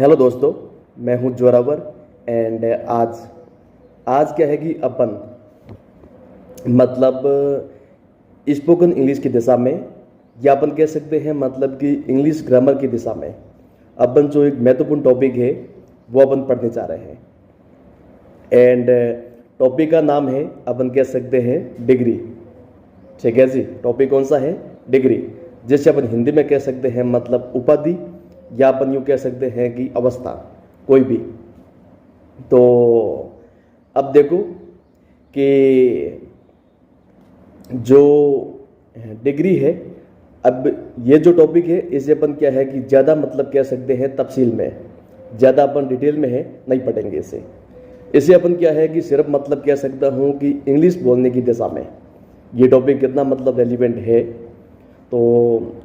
Hello दोस्तों, मैं हूं जोरावर। एंड आज आज क्या है कि अपन मतलब स्पोकन इंग्लिश की दिशा में, या अपन कह सकते हैं मतलब कि इंग्लिश ग्रामर की दिशा में अपन जो एक महत्वपूर्ण टॉपिक है वो अपन पढ़ने जा रहे हैं। एंड टॉपिक का नाम है, अपन कह सकते हैं, डिग्री। ठीक है जी। टॉपिक कौन सा है? डिग्री, जिसे अपन हिंदी में कह सकते हैं मतलब उपाधि, या अपन यूँ कह सकते हैं कि अवस्था, कोई भी। तो अब देखो कि जो डिग्री है, अब ये जो टॉपिक है इसे अपन क्या है कि ज़्यादा मतलब कह सकते हैं तफसील में, ज़्यादा अपन डिटेल में है नहीं पढ़ेंगे इसे अपन क्या है कि सिर्फ मतलब कह सकता हूँ कि इंग्लिश बोलने की दिशा में ये टॉपिक कितना मतलब रेलिवेंट है। तो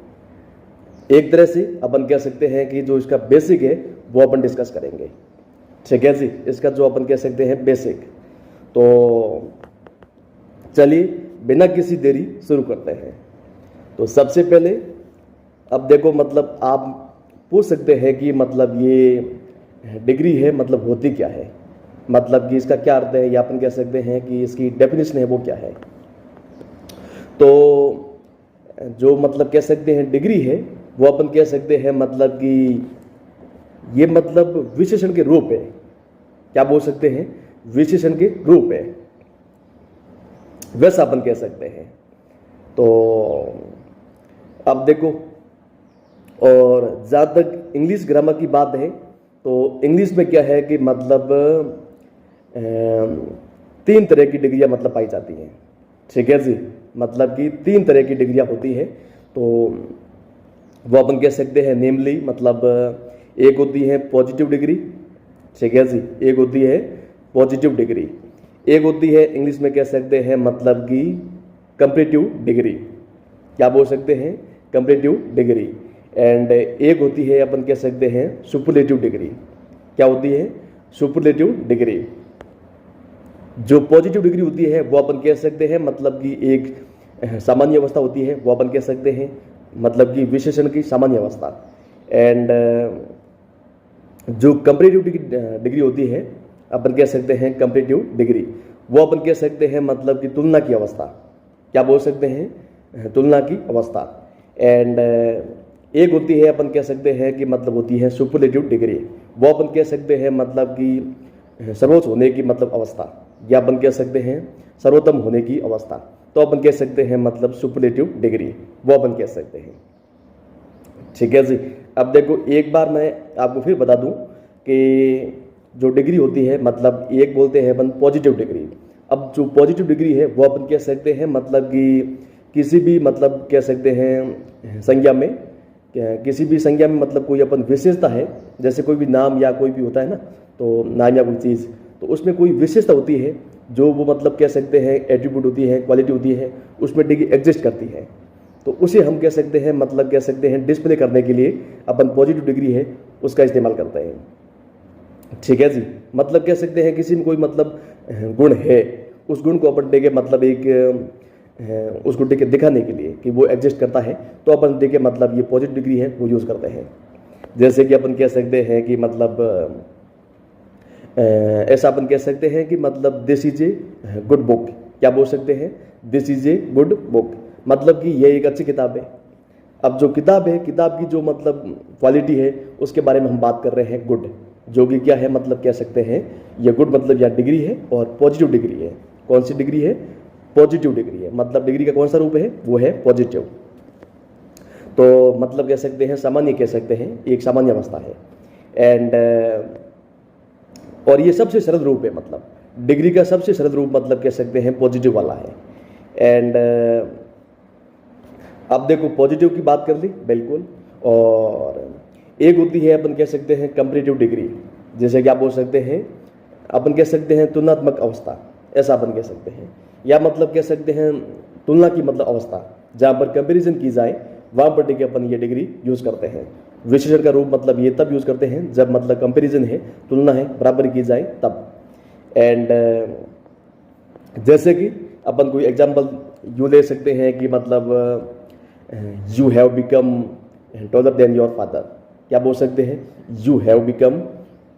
एक तरह से अपन कह सकते हैं कि जो इसका बेसिक है वो अपन डिस्कस करेंगे। ठीक है जी। इसका जो अपन कह सकते हैं बेसिक। तो चलिए बिना किसी देरी शुरू करते हैं। तो सबसे पहले अब देखो, मतलब आप पूछ सकते हैं कि मतलब ये डिग्री है मतलब होती क्या है, मतलब कि इसका क्या अर्थ है, या अपन कह सकते हैं कि इसकी डेफिनेशन है वो क्या है। तो जो मतलब कह सकते हैं डिग्री है वो अपन कह सकते हैं मतलब कि ये मतलब विशेषण के रूप है। क्या बोल सकते हैं? विशेषण के रूप है, वैसा अपन कह सकते हैं। तो अब देखो, और जहाँ तक इंग्लिश ग्रामर की बात है तो इंग्लिश में क्या है कि मतलब 3 तरह की डिग्रियां मतलब पाई जाती हैं। ठीक है जी। मतलब कि 3 तरह की डिग्रियां होती है। तो वो अपन कह सकते हैं नेमली, मतलब एक होती है पॉजिटिव डिग्री। ठीक है जी। एक होती है पॉजिटिव डिग्री। एक होती है इंग्लिश में कह सकते हैं मतलब कि कंपैरेटिव डिग्री। क्या बोल सकते हैं? Comparative degree. एंड एक होती है अपन कह सकते हैं सुपरलेटिव डिग्री। क्या होती है? Superlative degree. जो पॉजिटिव डिग्री होती है वो अपन कह सकते हैं मतलब कि एक सामान्य अवस्था होती है, वो अपन कह सकते हैं मतलब कि विशेषण की सामान्य अवस्था। एंड जो कंपैरेटिव डिग्री होती है अपन कह सकते हैं कंपैरेटिव डिग्री, वो अपन कह सकते हैं मतलब कि तुलना की अवस्था। क्या बोल सकते हैं? तुलना की अवस्था। एंड एक होती है अपन कह सकते हैं कि मतलब होती है सुपरलेटिव डिग्री, वो अपन कह सकते हैं मतलब कि सर्वोच्च होने की मतलब अवस्था, या अपन कह सकते हैं सर्वोत्तम होने की अवस्था। तो अपन कह सकते हैं मतलब सुपरलेटिव डिग्री, वो अपन कह सकते हैं। ठीक है जी। अब देखो, एक बार मैं आपको फिर बता दूं कि जो डिग्री होती है मतलब एक बोलते हैं अपन पॉजिटिव डिग्री। अब जो पॉजिटिव डिग्री है वो अपन कह सकते हैं मतलब कि किसी भी मतलब कह सकते हैं संज्ञा में, किसी भी संज्ञा में मतलब कोई अपन विशेषता है, जैसे कोई भी नाम या कोई भी होता है ना, तो नाम या कोई चीज़, तो उसमें कोई विशेषता होती है जो वो मतलब कह सकते हैं एट्रीब्यूट होती है, क्वालिटी होती है, उसमें डिग्री एग्जिस्ट करती है। तो उसे हम कह सकते हैं मतलब कह सकते हैं डिस्प्ले करने के लिए अपन पॉजिटिव डिग्री है उसका इस्तेमाल करते हैं। ठीक है जी। मतलब कह सकते हैं किसी में कोई मतलब गुण है, उस गुण को अपन देके मतलब एक उसको देके दिखाने के लिए कि वो एग्जिस्ट करता है, तो अपन देके मतलब ये पॉजिटिव डिग्री है वो यूज़ करते हैं। जैसे कि अपन कह सकते हैं कि मतलब ऐसा अपन कह सकते हैं कि मतलब this is a good book. क्या बोल सकते हैं? This is a good book, मतलब कि ये एक अच्छी किताब है। अब जो किताब है, किताब की जो मतलब क्वालिटी है उसके बारे में हम बात कर रहे हैं गुड, जो कि क्या है मतलब कह सकते हैं ये गुड मतलब या डिग्री है, और पॉजिटिव डिग्री है। कौन सी डिग्री है? पॉजिटिव डिग्री है। मतलब डिग्री का कौन सा रूप है? वो है पॉजिटिव। तो मतलब कह सकते हैं सामान्य, कह सकते हैं एक सामान्य अवस्था है। एंड और ये सबसे सरल रूप है, मतलब डिग्री का सबसे सरल रूप मतलब कह सकते हैं पॉजिटिव वाला है। एंड अब देखो, पॉजिटिव की बात कर ली बिल्कुल, और एक होती है अपन कह सकते हैं कंपैरेटिव डिग्री, जैसे कि आप बोल सकते हैं अपन कह सकते हैं तुलनात्मक अवस्था, ऐसा अपन कह सकते हैं, या मतलब कह सकते हैं तुलना की मतलब अवस्था, जहाँ पर कंपैरिजन की जाए वहाँ पर देखिए अपन ये डिग्री यूज़ करते हैं। विशेषण का रूप मतलब ये तब यूज़ करते हैं जब मतलब कंपैरिजन है, तुलना है, बराबर की जाए तब। एंड जैसे कि अपन कोई एग्जाम्पल यूँ ले सकते हैं कि मतलब you have become taller than your father. क्या बोल सकते हैं, you have become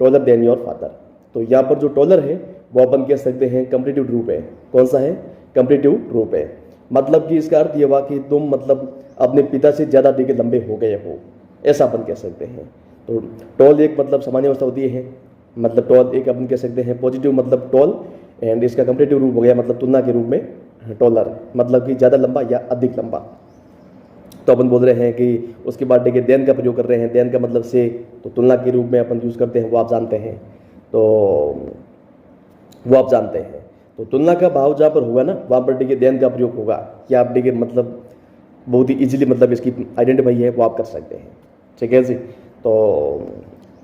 taller than your father. तो यहाँ पर जो टॉलर है वो अपन कह सकते हैं कंपेरेटिव रूप है। कौन सा है, कंपेरेटिव रूप है। मतलब कि इसका अर्थ ये हुआ कि तुम मतलब अपने पिता से ज़्यादा डिग्री लंबे हो गए हो, ऐसा अपन कह सकते हैं। तो टॉल एक मतलब सामान्य अवस्था होती है, मतलब टॉल एक अपन कह सकते हैं पॉजिटिव मतलब टॉल, एंड इसका कंपेरेटिव रूप हो गया मतलब तुलना के रूप में टॉलर, मतलब कि ज़्यादा लंबा या अधिक लंबा। तो अपन बोल रहे हैं कि उसके बाद देखिए देन का प्रयोग कर रहे हैं। देन का मतलब से, तो तुलना के रूप में अपन यूज़ करते हैं, वो आप जानते हैं। तो वो आप जानते हैं। तो तुलना का भाव जहाँ पर होगा ना, वहाँ पर देखिए देन का प्रयोग होगा, कि आप देखिए मतलब बहुत ही इजीली मतलब इसकी आइडेंटिफाई है वो आप कर सकते हैं। ठीक है जी। तो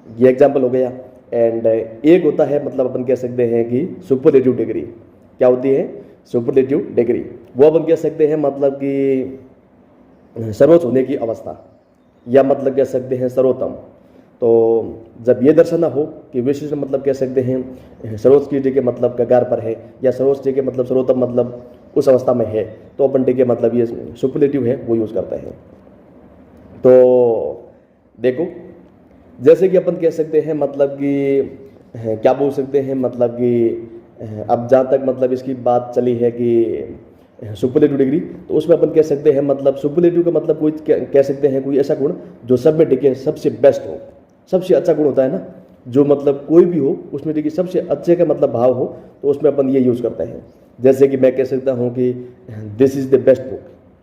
ये एग्जाम्पल हो गया। एंड एक होता है मतलब अपन कह सकते हैं कि सुपरलेटिव डिग्री। क्या होती है, सुपरलेटिव डिग्री। वो अपन कह सकते हैं मतलब कि सर्वोच्च होने की अवस्था, या मतलब कह सकते हैं सर्वोत्तम। तो जब ये दर्शाना हो कि विशिष्ट मतलब कह सकते हैं सर्वोच्च की डिग्री मतलब कगार पर है, या सर्वोच्च डिग्री मतलब सर्वोत्तम मतलब उस अवस्था में है, तो अपन डिग्री मतलब ये सुपरलेटिव है वो यूज़ करते हैं। तो देखो जैसे कि अपन कह सकते हैं मतलब कि क्या बोल सकते हैं मतलब कि अब जहाँ तक मतलब इसकी बात चली है कि सुपरलेटिव डिग्री, तो उसमें अपन कह सकते हैं मतलब सुपरलेटिव का मतलब कोई कह सकते हैं कोई ऐसा गुण जो सब में डिग्री सबसे बेस्ट हो, सबसे अच्छा गुण होता है ना, जो मतलब कोई भी हो उसमें डिग्री सबसे अच्छे का मतलब भाव हो, तो उसमें अपन ये यूज़ करते हैं। जैसे कि मैं कह सकता हूँ कि this is the best book.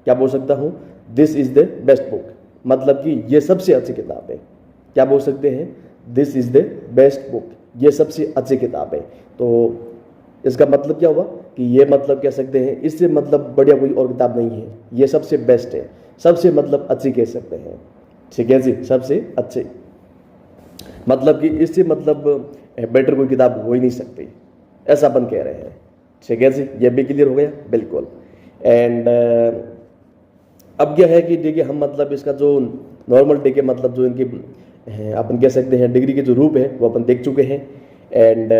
क्या बोल सकता हूँ, this is the best book, मतलब कि ये सबसे अच्छी किताब है। क्या बोल सकते हैं, this is the best book, ये सबसे अच्छी किताब है। तो इसका मतलब क्या हुआ कि ये मतलब कह सकते हैं इससे मतलब बढ़िया कोई और किताब नहीं है, ये सबसे बेस्ट है, सबसे मतलब अच्छी कह सकते हैं। ठीक है जी, सबसे अच्छी, मतलब कि इससे मतलब बेटर कोई किताब हो ही नहीं सकती, ऐसा अपन कह रहे हैं। ठीक है जी, ये भी क्लियर हो गया बिल्कुल। एंड अब क्या है कि देखिए हम मतलब इसका जो नॉर्मल डिग्री मतलब जो इनकी अपन कह सकते हैं डिग्री के जो रूप है वो अपन देख चुके हैं। एंड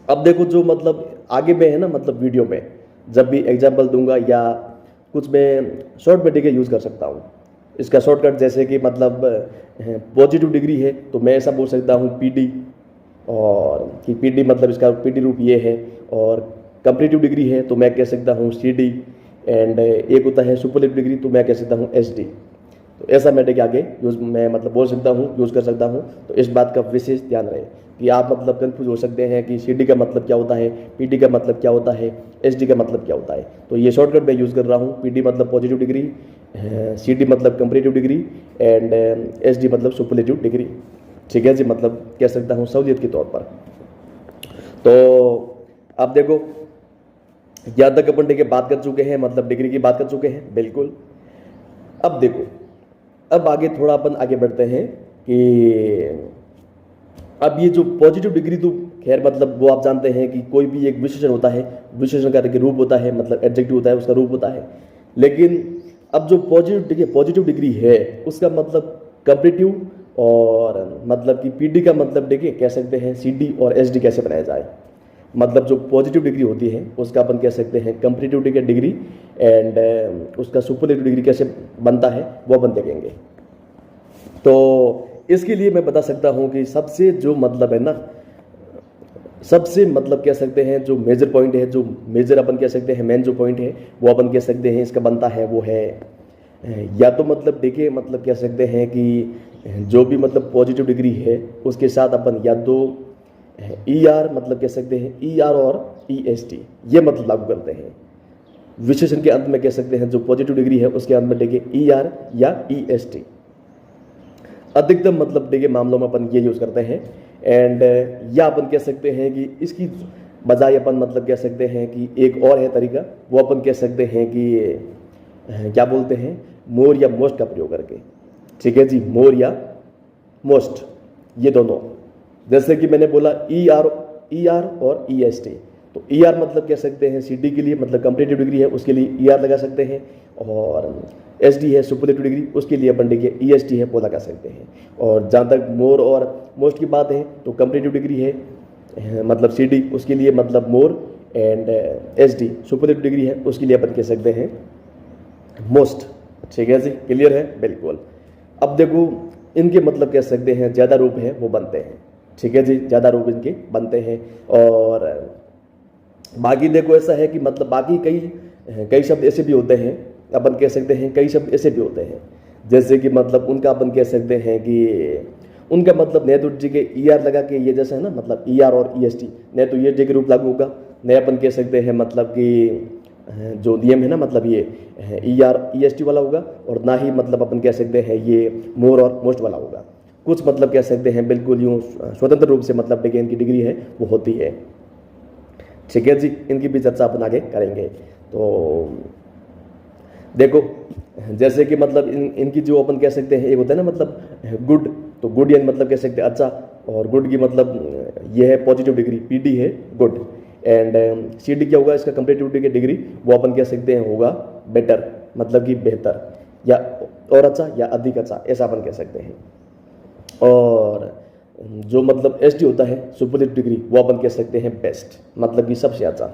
अब देखो जो मतलब आगे में है ना, मतलब वीडियो में जब भी एग्जाम्पल दूंगा या कुछ मैं शॉर्ट में डिग्री यूज़ कर सकता हूँ। इसका शॉर्टकट जैसे कि मतलब पॉजिटिव डिग्री है तो मैं ऐसा बोल सकता हूँ पीडी, और कि पीडी मतलब इसका पीडी रूप ये है। और कंपेरेटिव डिग्री है तो मैं कह सकता हूँ सीडी। एंड एक होता है सुपरलेटिव डिग्री तो मैं कह सकता हूँ एसडी। तो ऐसा मैं डिग्री आगे यूज़ मैं मतलब बोल सकता हूँ, यूज़ कर सकता हूँ। तो इस बात का विशेष ध्यान रहे कि आप मतलब कंफ्यूज हो सकते हैं कि सीडी का मतलब क्या होता है, पीडी का मतलब क्या होता है, एसडी का मतलब क्या होता है। तो ये शॉर्टकट मैं यूज़ कर रहा हूँ। पीडी मतलब पॉजिटिव डिग्री, सीडी मतलब कंपेरेटिव डिग्री, एंड एसडी मतलब सुपरलेटिव डिग्री। ठीक है जी, मतलब कह सकता हूँ सहूलियत के तौर पर। तो अब देखो यहाँ तक अपन डिग्री बात कर चुके हैं, मतलब डिग्री की बात कर चुके हैं बिल्कुल। अब देखो अब आगे थोड़ा अपन आगे बढ़ते हैं कि अब ये जो पॉजिटिव डिग्री तो खैर मतलब वो आप जानते हैं कि कोई भी एक विशेषण होता है, विशेषण का एक रूप होता है, मतलब एडजेक्टिव होता है उसका रूप होता है। लेकिन अब जो पॉजिटिव डिग्री है उसका मतलब कंपेरेटिव और मतलब कि पीडी का मतलब देखिए कह सकते हैं सीडी और एसडी कैसे बनाया जाए। मतलब जो पॉजिटिव डिग्री होती है उसका अपन कह सकते हैं कंपेरेटिव डिग्री, एंड उसका सुपरलेटिव डिग्री कैसे बनता है वो अपन देखेंगे। तो इसके लिए मैं बता सकता हूँ कि सबसे जो मतलब है ना, सबसे मतलब कह सकते हैं जो मेजर पॉइंट है, जो मेजर अपन कह सकते हैं मेन जो पॉइंट है वो अपन कह सकते हैं इसका बनता है वो है या तो मतलब देखिए मतलब कह सकते हैं कि जो भी मतलब पॉजिटिव डिग्री है उसके साथ अपन या तो ई आर मतलब कह सकते हैं ई आर और ई एस टी ये मतलब लागू करते हैं। विशेषण के अंत में कह सकते हैं जो पॉजिटिव डिग्री है उसके अंत में देखिए ई आर या ई एस टी। अधिकतम मतलब देखिए मामलों में अपन ये यूज़ करते हैं। एंड या अपन कह सकते हैं कि इसकी बजाय अपन मतलब कह सकते हैं कि एक और है तरीका, वो अपन कह सकते हैं कि क्या बोलते हैं मोर या मोस्ट का प्रयोग करके। ठीक है जी, मोर या मोस्ट ये दोनों। जैसे कि मैंने बोला ई आर और ई एस टी। तो ई आर मतलब कह सकते हैं सी डी के लिए मतलब कंपेरेटिव डिग्री है उसके लिए ई आर लगा सकते हैं, और एस डी है सुपरलेटिव डिग्री उसके लिए अपन देखिए ई एस टी है वो लगा सकते हैं। और जहाँ तक मोर और मोस्ट की बात है तो कंपेरेटिव डिग्री है मतलब सी डी उसके लिए मतलब more, and S D superlative degree है उसके लिए अपन कह सकते हैं मोस्ट। ठीक है जी, क्लियर है बिल्कुल। अब देखो इनके मतलब कह सकते हैं ज़्यादा रूप है वो बनते हैं। ठीक है जी, ज़्यादा रूप इनके बनते हैं। और बाकी देखो ऐसा है कि मतलब बाकी कई कई शब्द ऐसे भी होते हैं, अपन कह सकते हैं कई शब्द ऐसे भी होते हैं जैसे कि मतलब उनका अपन कह सकते हैं कि उनका मतलब न तो जगह ई आर लगा के ये जैसा है ना, मतलब ई आर और ई एस टी, न तो ये जगह रूप लागू होगा, न अपन कह सकते हैं मतलब कि जो नियम है ना मतलब ये E R E S T वाला होगा, और ना ही मतलब अपन कह सकते हैं ये मोर और मोस्ट वाला होगा। कुछ मतलब कह सकते हैं बिल्कुल यूँ स्वतंत्र रूप से मतलब देखिए इनकी डिग्री है वो होती है। ठीक है जी, इनकी भी चर्चा अपन आगे करेंगे। तो देखो जैसे कि मतलब इनकी जो अपन कह सकते हैं एक होता है ना मतलब गुड, तो गुड यानी मतलब कह सकते हैं अच्छा, और गुड की मतलब ये है पॉजिटिव डिग्री, पीडी है गुड। एंड सीडी क्या होगा इसका कंपेरेटिव डिग्री, वो अपन कह सकते हैं होगा बेटर, मतलब कि बेहतर या और अच्छा या अधिक अच्छा, ऐसा अपन कह सकते हैं। और जो मतलब एस डी होता है सुपरलेटिव डिग्री, वो अपन कह सकते हैं बेस्ट, मतलब कि सबसे अच्छा।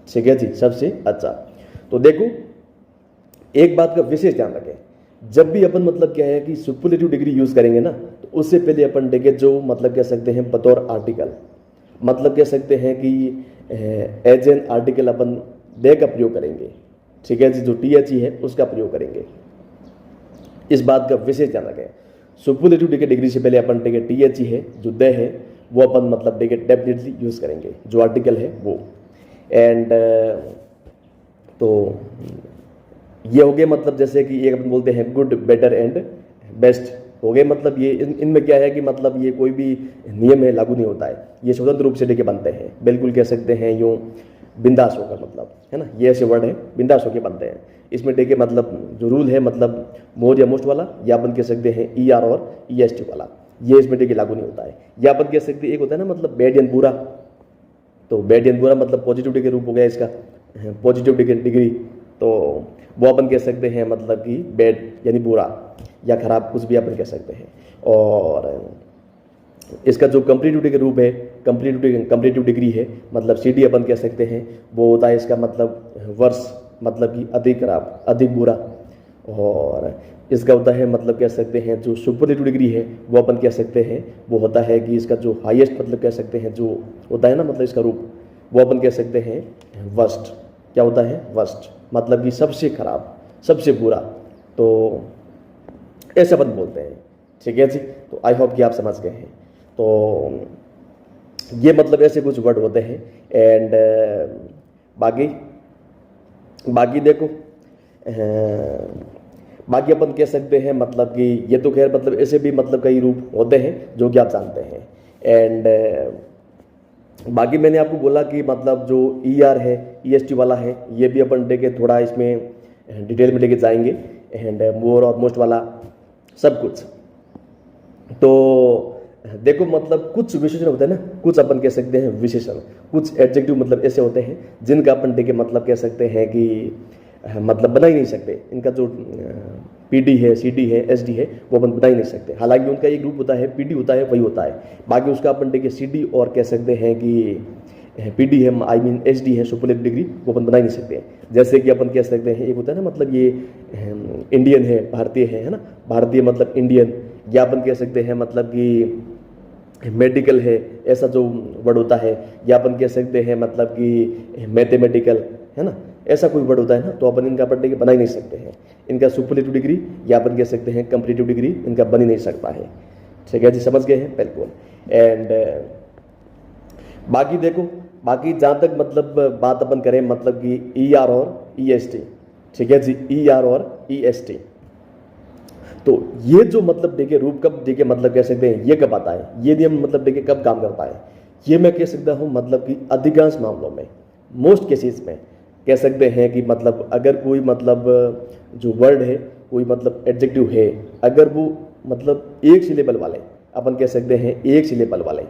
ठीक है जी, सबसे अच्छा। तो देखो एक बात का विशेष ध्यान रखें, जब भी अपन मतलब क्या है कि सुपरलेटिव डिग्री यूज करेंगे ना, तो उससे पहले अपन देखें जो मतलब कह सकते हैं बतौर आर्टिकल, मतलब कह सकते हैं कि एज एन आर्टिकल अपन दे का प्रयोग करेंगे। ठीक है जी, जो टी एच ई है उसका प्रयोग करेंगे। इस बात का विशेष ध्यान रखें, सुपरलेटिव डिग्री से पहले अपन देखें टी एच ई है जो दे है वो अपन मतलब देखें डेफिनेटली यूज करेंगे, जो आर्टिकल है वो। एंड तो ये हो गए मतलब जैसे कि एक अपन बोलते हैं गुड बेटर एंड बेस्ट हो गए, मतलब ये इनमें क्या है कि मतलब ये कोई भी नियम है लागू नहीं होता है, ये स्वतंत्र रूप से लेके बनते हैं, बिल्कुल कह सकते हैं यूँ बिंदास होकर, मतलब है ना, ये ऐसे वर्ड है बिंदास होकर बनते हैं। इसमें देखिए मतलब जो रूल है मतलब मोर या मोस्ट वाला, या अपन कह सकते हैं ई आर और ई एस टी वाला, ये इसमें देखिए लागू नहीं होता है। या अपन कह सकते हैं एक होता है ना मतलब बैड एंड बुरा, तो बैड एंड बुरा मतलब पॉजिटिव डिग्री रूप हो गया इसका, पॉजिटिव डिग्री, तो वो अपन कह सकते हैं मतलब कि बैड यानी बुरा या खराब, कुछ भी अपन कह सकते हैं। और इसका जो कंपेरेटिव डिग्री रूप है, कंपेरेटिव डिग्री है मतलब सी डी अपन कह सकते हैं, वो होता है इसका मतलब वर्ष, मतलब कि अधिक खराब अधिक बुरा। और इसका होता है मतलब कह सकते हैं जो सुपरलेटिव डिग्री है वो अपन कह सकते हैं वो होता है कि इसका जो हाईएस्ट मतलब कह सकते हैं जो होता है ना मतलब इसका रूप, वो अपन कह सकते हैं वर्स्ट। क्या होता है वर्स्ट, मतलब कि सबसे खराब सबसे बुरा, तो ऐसे अपन बोलते हैं। ठीक है जी, तो आई होप कि आप समझ गए हैं। तो ये मतलब ऐसे कुछ वर्ड होते हैं। एंड बाकी देखो बाकी अपन कह सकते हैं मतलब कि ये तो खैर मतलब ऐसे भी मतलब कई रूप होते हैं जो कि आप जानते हैं। एंड बाकी मैंने आपको बोला कि मतलब जो ई आर है ई एस टी वाला है, ये भी अपन देखे थोड़ा इसमें डिटेल में लेके जाएंगे। एंड मोर और मोस्ट वाला सब कुछ, तो देखो मतलब कुछ विशेषण होते हैं ना, कुछ अपन कह सकते हैं विशेषण, कुछ एडजेक्टिव मतलब ऐसे होते हैं जिनका अपन देखे मतलब कह सकते हैं कि मतलब बना ही नहीं सकते, इनका जो पी डी है सी डी है एस डी है वो अपन बना ही नहीं सकते। हालांकि उनका एक ग्रुप होता है पी डी होता है वही होता है, बाकी उसका अपन देखिए सी डी और कह सकते हैं कि पी डी है आई मीन एस डी है सुपरलेटिव डिग्री, वो अपन बना ही नहीं सकते। जैसे कि अपन कह सकते हैं एक होता है ना मतलब ये इंडियन है भारतीय है ना, भारतीय मतलब इंडियन, या अपन कह सकते हैं मतलब कि मेडिकल है, ऐसा जो वर्ड होता है, या अपन कह सकते हैं मतलब कि मैथमेटिकल है ना, ऐसा कोई वर्ड होता है ना, तो अपन इनका पढ़ने के बना ही नहीं सकते हैं। इनका सुपरलेटिव डिग्री या अपन कह सकते हैं कंपेरेटिव डिग्री इनका बन ही नहीं सकता है। ठीक है जी, समझ गए हैं बिल्कुल। एंड बाकी देखो बाकी जहाँ तक मतलब बात अपन करें मतलब कि ई आर और ई एस टी, ठीक है जी, ई आर और ई एस टी, तो ये जो मतलब देखिए रूप कब देखिए मतलब कह सकते हैं ये कब आता है, ये नियम मतलब देखिए कब काम करता है, ये मैं कह सकता हूँ मतलब कि अधिकांश मामलों में मोस्ट केसेस में कह सकते हैं कि मतलब अगर कोई मतलब जो वर्ड है कोई मतलब एडजेक्टिव है, अगर वो मतलब एक सिलेबल वाले अपन कह सकते हैं एक सिलेबल वाले,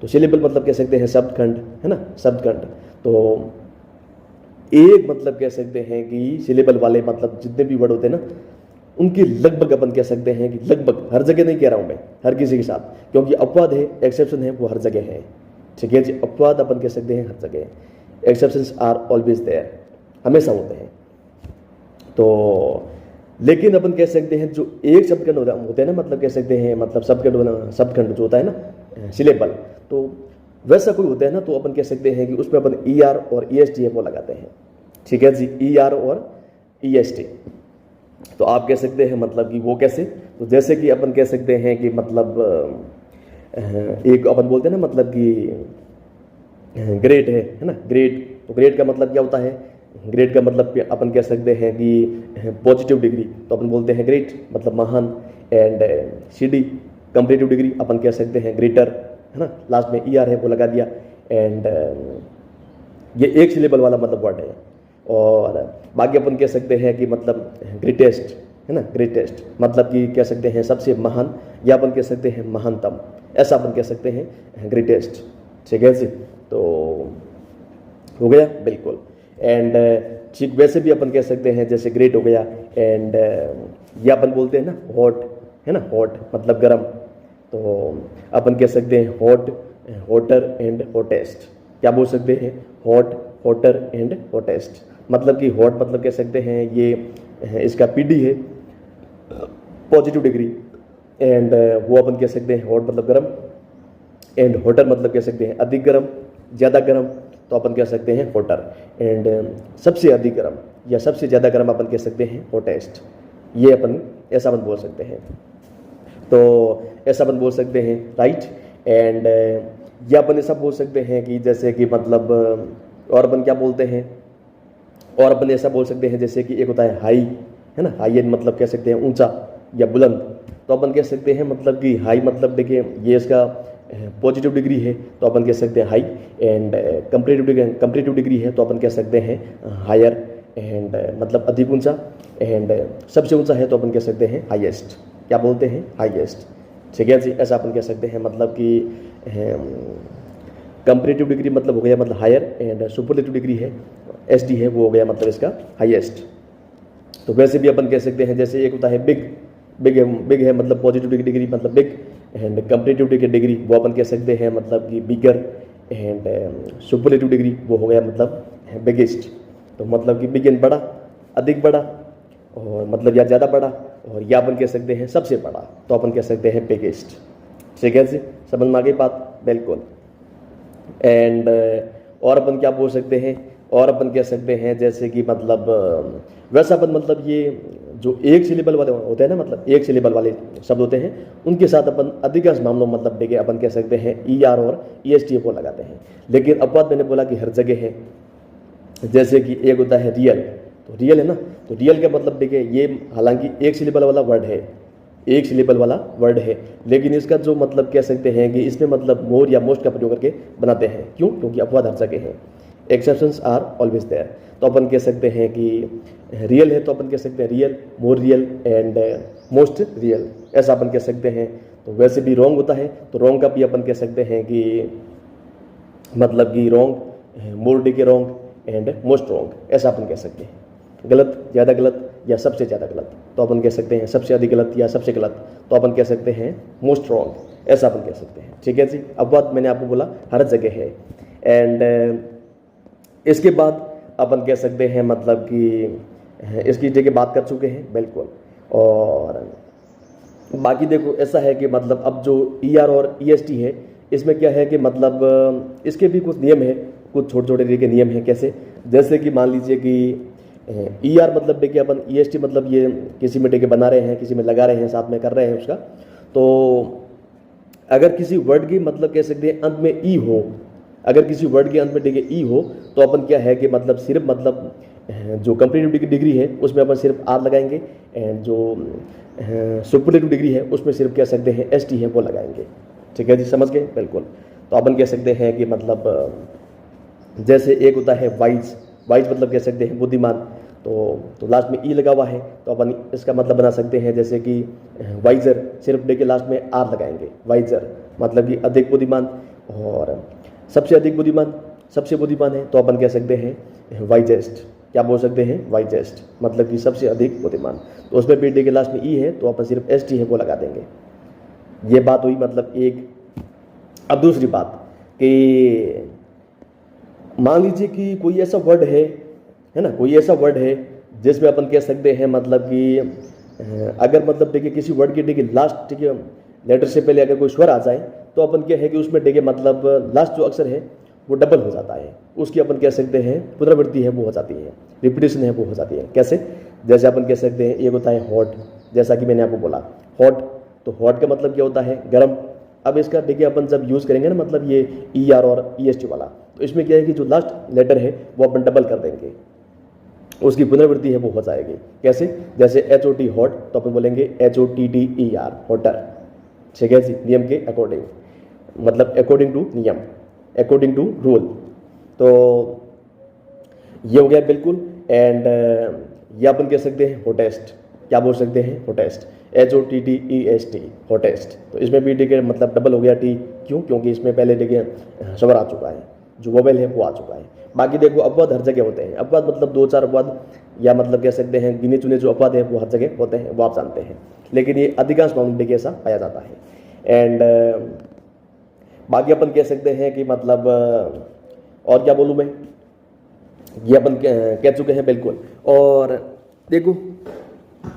तो सिलेबल मतलब कह सकते हैं शब्दखंड है ना, शब्दखंड, तो एक मतलब कह सकते हैं कि सिलेबल वाले मतलब जितने भी वर्ड होते हैं ना उनकी लगभग अपन कह सकते हैं कि लगभग, हर जगह नहीं कह रहा हूं मैं हर किसी के साथ, क्योंकि अपवाद है एक्सेप्शन है वो हर जगह है। ठीक है जी, अपवाद अपन कह सकते हैं हर जगह, एक्सेप्शंस आर ऑलवेज देयर, हमेशा होते हैं। तो लेकिन अपन कह सकते हैं जो एक शब्दखंड होते हैं ना, मतलब कह सकते हैं मतलब शब्दखंड जो होता है ना सिलेबल, तो वैसा कोई होता है ना, तो अपन कह सकते हैं कि उसमें अपन ई आर और ई एस टी वो लगाते हैं। ठीक है जी, ई आर और ई एस टी। तो आप कह सकते हैं मतलब कि वो कैसे, तो जैसे कि अपन कह सकते हैं कि मतलब एक अपन बोलते हैं ना मतलब कि ग्रेड है ना, ग्रेड। तो ग्रेड का मतलब क्या होता है, ग्रेड का मतलब अपन कह सकते हैं कि पॉजिटिव डिग्री, तो अपन बोलते हैं ग्रेट मतलब महान। And C D comparative degree अपन कह सकते हैं ग्रेटर, है ना, लास्ट में ई आर है वो लगा दिया। एंड ये एक सिलेबल वाला मतलब वर्ड है। और बाकी अपन कह सकते हैं कि मतलब ग्रेटेस्ट, है ना, ग्रेटेस्ट मतलब कि कह सकते हैं सबसे महान, या अपन कह सकते हैं महानतम, ऐसा अपन कह सकते हैं ग्रेटेस्ट। ठीक है जी, तो हो गया बिल्कुल। एंड ठीक वैसे भी अपन कह सकते हैं जैसे ग्रेट हो गया। एंड ये अपन बोलते हैं ना हॉट, है ना, हॉट मतलब गर्म, तो अपन कह सकते हैं हॉट, हॉटर एंड हॉटेस्ट। क्या बोल सकते हैं, हॉट, हॉटर एंड हॉटेस्ट। मतलब कि हॉट मतलब कह सकते हैं ये इसका पीडी है, पॉजिटिव डिग्री। एंड वो अपन कह सकते हैं हॉट मतलब गर्म। एंड हॉटर मतलब कह सकते हैं अधिक गर्म, ज़्यादा गर्म, तो अपन कह सकते हैं हॉटर। एंड सबसे अधिक गर्म या सबसे ज़्यादा गर्म अपन कह सकते हैं हॉटेस्ट। ये अपन ऐसा अपन बोल सकते हैं, तो ऐसा अपन बोल सकते हैं, राइट। एंड या अपन ऐसा बोल सकते हैं कि जैसे कि मतलब और अपन क्या बोलते हैं, और अपन ऐसा बोल सकते हैं जैसे कि एक होता है हाई, है ना, हाई एंड मतलब कह सकते हैं ऊंचा या बुलंद। तो अपन कह सकते हैं मतलब कि हाई मतलब देखिए ये इसका पॉजिटिव डिग्री है, तो अपन कह सकते हैं हाई। एंड कंपेरेटिव डिग्री है, तो अपन कह सकते हैं हायर। एंड मतलब अधिक ऊंचा। एंड सबसे ऊंचा है तो अपन कह सकते हैं हाईएस्ट। क्या बोलते हैं, हाईएस्ट। ठीक है जी, ऐसा अपन कह सकते हैं मतलब कि कंपेरेटिव डिग्री मतलब हो गया मतलब हायर। एंड सुपरलेटिव डिग्री है, एस डी है, वो हो गया मतलब इसका हाईएस्ट। तो वैसे भी अपन कह सकते हैं जैसे एक होता है बिग, बिग है मतलब पॉजिटिव डिग्री मतलब बिग। एंड कंपेरेटिव डिग्री वो अपन कह सकते हैं मतलब कि बिगर। एंड सुपरलेटिव डिग्री वो हो गया मतलब बिगेस्ट। तो मतलब कि बिग एंड बड़ा, अधिक बड़ा, और मतलब या ज़्यादा बड़ा, और या अपन कह सकते हैं सबसे बड़ा, तो अपन कह सकते हैं बिगेस्ट। ठीक है जी, समझ में आ गई बात, बिल्कुल। एंड और अपन क्या बोल सकते हैं, और अपन कह सकते हैं जैसे कि मतलब वैसा अपन मतलब ये जो एक सिलेबल वाले होते हैं ना, मतलब एक सिलेबल वाले शब्द होते हैं, उनके साथ अपन अधिकांश मामलों मतलब देखिए अपन कह सकते हैं ई आर और ई एस टी को लगाते हैं। लेकिन अपवाद मैंने बोला कि हर जगह है। जैसे कि एक होता है रियल, तो रियल है ना, तो रियल का मतलब देखिए ये हालांकि एक सिलेबल वाला वर्ड है, एक सिलेबल वाला वर्ड है, लेकिन इसका जो मतलब कह सकते हैं कि इसमें मतलब मोर या मोस्ट का प्रयोग करके बनाते हैं। क्यों, क्योंकि अपवाद हर जगह है, एक्सेप्शंस आर ऑलवेज देयर। तो अपन कह सकते हैं कि रियल है तो अपन कह सकते हैं real, more real and most real, ऐसा अपन कह सकते हैं। तो वैसे भी रॉन्ग होता है, तो रॉन्ग का भी अपन कह सकते हैं कि मतलब कि रॉन्ग, मोर डी के रॉन्ग एंड मोस्ट रॉन्ग, ऐसा अपन कह सकते हैं। गलत, ज़्यादा गलत या सबसे ज़्यादा गलत, तो अपन कह सकते हैं सबसे अधिक गलत या सबसे गलत, तो अपन कह सकते हैं मोस्ट रॉन्ग, ऐसा अपन कह सकते हैं। ठीक है जी, अपवाद मैंने आपको बोला हर जगह है। एंड इसके बाद अपन कह सकते हैं मतलब कि इसकी जगह बात कर चुके हैं, बिल्कुल। और बाकी देखो ऐसा है कि मतलब अब जो ई आर और ई एस टी है, इसमें क्या है कि मतलब इसके भी कुछ नियम है, कुछ छोटे छोटे तरीके नियम हैं। कैसे, जैसे कि मान लीजिए कि ई आर मतलब देखिए अपन, ई एस टी मतलब ये किसी में देखिए बना रहे हैं, किसी में लगा रहे हैं, साथ में कर रहे हैं उसका। तो अगर किसी वर्ड की मतलब कह सकते हैं अंत में ई हो, अगर किसी वर्ड के अंत में देखिए ई हो, तो अपन क्या है कि मतलब सिर्फ मतलब जो कंपेरेटिव डिग्री है उसमें अपन सिर्फ आर लगाएंगे। एंड जो सुपरलेटिव डिग्री है उसमें सिर्फ कह सकते हैं एस टी है वो लगाएंगे। ठीक है जी, समझ गए, बिल्कुल। तो अपन कह सकते हैं कि मतलब जैसे एक होता है वाइज, वाइज मतलब कह सकते हैं बुद्धिमान, तो लास्ट में ई लगा हुआ है, तो अपन इसका मतलब बना सकते हैं जैसे कि वाइजर, सिर्फ डे के लास्ट में आर लगाएंगे, वाइजर मतलब कि अधिक बुद्धिमान। और सबसे अधिक बुद्धिमान, सबसे बुद्धिमान है तो अपन कह सकते हैं वाइजेस्ट। क्या बोल सकते हैं, वाइजेस्ट मतलब कि सबसे अधिक बुद्धिमान। तो उसमें भी डे के लास्ट में ई है तो अपन सिर्फ एस टी है वो लगा देंगे। ये बात हुई मतलब एक। अब दूसरी बात कि मान लीजिए कि कोई ऐसा वर्ड है ना, कोई ऐसा वर्ड है जिसमें अपन कह सकते हैं मतलब कि अगर मतलब देखिए किसी वर्ड की देखिए लास्ट ठीक है लेटर से पहले अगर कोई स्वर आ जाए तो अपन क्या है कि उसमें देखिए मतलब लास्ट जो अक्षर है वो डबल हो जाता है, उसकी अपन कह सकते हैं पुनरावृत्ति है वो हो जाती है, रिपीटेशन है वो हो जाती है। कैसे? जैसे अपन कह सकते हैं एक होता है हॉट, जैसा कि मैंने आपको बोला हॉट, तो हॉट का मतलब क्या होता है गर्म। अब इसका देखिए अपन जब यूज़ करेंगे ना मतलब ये ER और EST वाला, तो इसमें क्या है कि जो लास्ट लेटर है वो अपन डबल कर देंगे, उसकी पुनरावृत्ति है वो हो जाएगी। कैसे? जैसे HOT हॉट तो अपन बोलेंगे HOTTER हॉटर, ठीक है जी, नियम के अकॉर्डिंग, मतलब अकॉर्डिंग टू नियम, अकॉर्डिंग टू रूल। तो ये हो गया बिल्कुल। एंड ये अपन कह सकते हैं होटेस्ट, क्या बोल सकते हैं होटेस्ट, HOTTEST होटेस्ट। तो इसमें भी देखिए मतलब डबल हो गया टी, क्यों? क्योंकि इसमें पहले देखिए स्वर आ चुका है, जो वोवेल है वो आ चुका है। बाकी देखो अपवाद हर जगह होते हैं, अपवाद मतलब 2-4 अपवाद या मतलब कह सकते हैं गिने चुने जो अपवाद है वो हर जगह होते हैं, वो आप जानते हैं, लेकिन ये अधिकांश मामलों में ऐसा पाया जाता है। एंड बाकी अपन कह सकते हैं कि मतलब और क्या बोलूँ मैं, ये अपन कह चुके हैं बिल्कुल। और देखो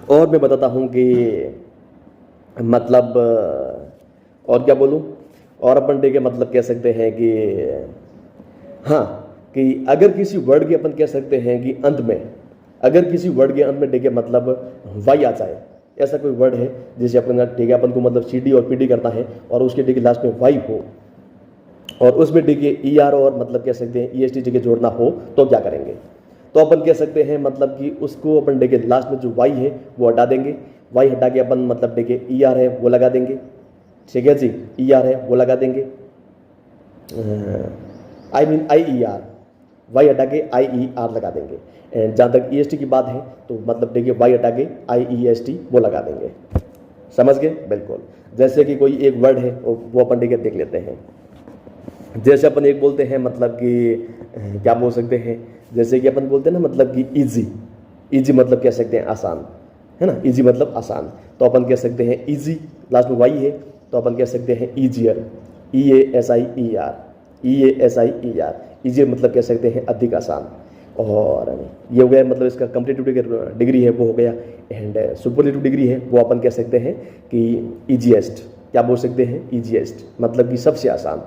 और मैं बताता हूँ कि मतलब और क्या बोलूँ, और अपन देखिए मतलब कह सकते हैं कि हाँ, कि अगर किसी वर्ड के अपन कह सकते हैं कि अंत में, अगर किसी वर्ड के अंत में देखिए मतलब वाई आ जाए, ऐसा कोई वर्ड है जिसे अपन ठीक है अपन को मतलब CD और PD करना है और उसके देखिए लास्ट में वाई हो और उसमें देखिए ER और मतलब कह सकते हैं EST जगह जोड़ना हो, तो क्या करेंगे? तो अपन कह सकते हैं मतलब कि उसको अपन देखिए लास्ट में जो वाई है वो हटा देंगे, वाई हटा के अपन मतलब देखिए ER है वो लगा देंगे, ठीक है जी, ER है वो लगा देंगे, IER, वाई हटा के IER लगा देंगे। एंड जहाँ तक EST की बात है तो मतलब देखिए वाई हटा के IEST वो लगा देंगे, समझ गए? बिल्कुल। जैसे कि कोई एक वर्ड है वो अपन देखिए देख लेते हैं, जैसे अपन एक बोलते हैं मतलब कि क्या बोल सकते हैं, जैसे कि अपन बोलते हैं ना मतलब कि इजी, इजी मतलब कह सकते हैं आसान, है ना, इजी मतलब आसान, तो अपन कह सकते हैं इजी, लास्ट में वाई है तो अपन कह सकते हैं ईजियर, EASIER, EASIER, ईजियर मतलब कह सकते हैं अधिक आसान। और ये हो गया मतलब इसका कंपेरेटिव डिग्री है वो हो गया। एंड सुपरलेटिव डिग्री है वो अपन कह सकते हैं कि ईजीएस्ट, क्या बोल सकते हैं ईजीएस्ट मतलब कि सबसे आसान,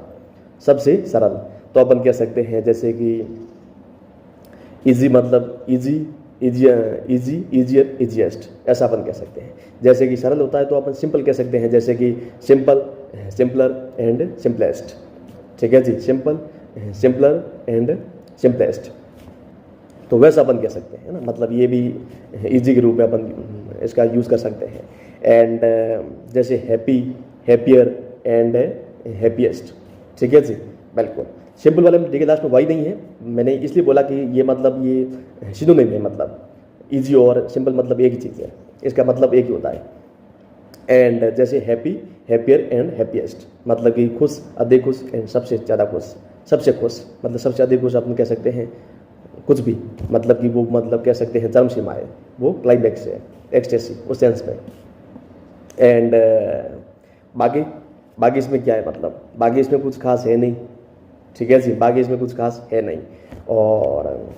सबसे सरल, तो अपन कह सकते हैं जैसे कि इजी मतलब इजी, इजियर, इजिएस्ट, ऐसा अपन कह सकते हैं। जैसे कि सरल होता है तो अपन सिंपल कह सकते हैं, जैसे कि सिंपल, सिंपलर एंड सिंपलेस्ट, ठीक है जी, सिंपल, सिंपलर एंड सिंपलेस्ट, तो वैसा अपन कह सकते हैं ना, मतलब ये भी इजी के रूप में अपन इसका यूज़ कर सकते हैं। एंड जैसे हैप्पी, हैप्पियर एंड हैप्पीएस्ट, ठीक है जी, बिल्कुल। सिंपल वाले में देखिए लास्ट में वाई नहीं है, मैंने इसलिए बोला कि ये मतलब ये सिनोनिम है, मतलब इजी और सिंपल मतलब एक ही चीज़ है, इसका मतलब एक ही होता है। एंड जैसे हैप्पी, हैप्पियर एंड हैप्पीएस्ट मतलब कि खुश, अधिक खुश एंड सबसे ज़्यादा खुश, सबसे खुश मतलब सबसे अधिक खुश अपन कह सकते हैं कुछ भी, मतलब कि वो मतलब कह सकते हैं चरम सीमा है, वो क्लाइमैक्स है, एक्सटेसी उस सेंस में। एंड बाकी इसमें क्या है, मतलब बाकी इसमें कुछ खास है नहीं, ठीक है जी, बाकी इसमें कुछ खास है नहीं। और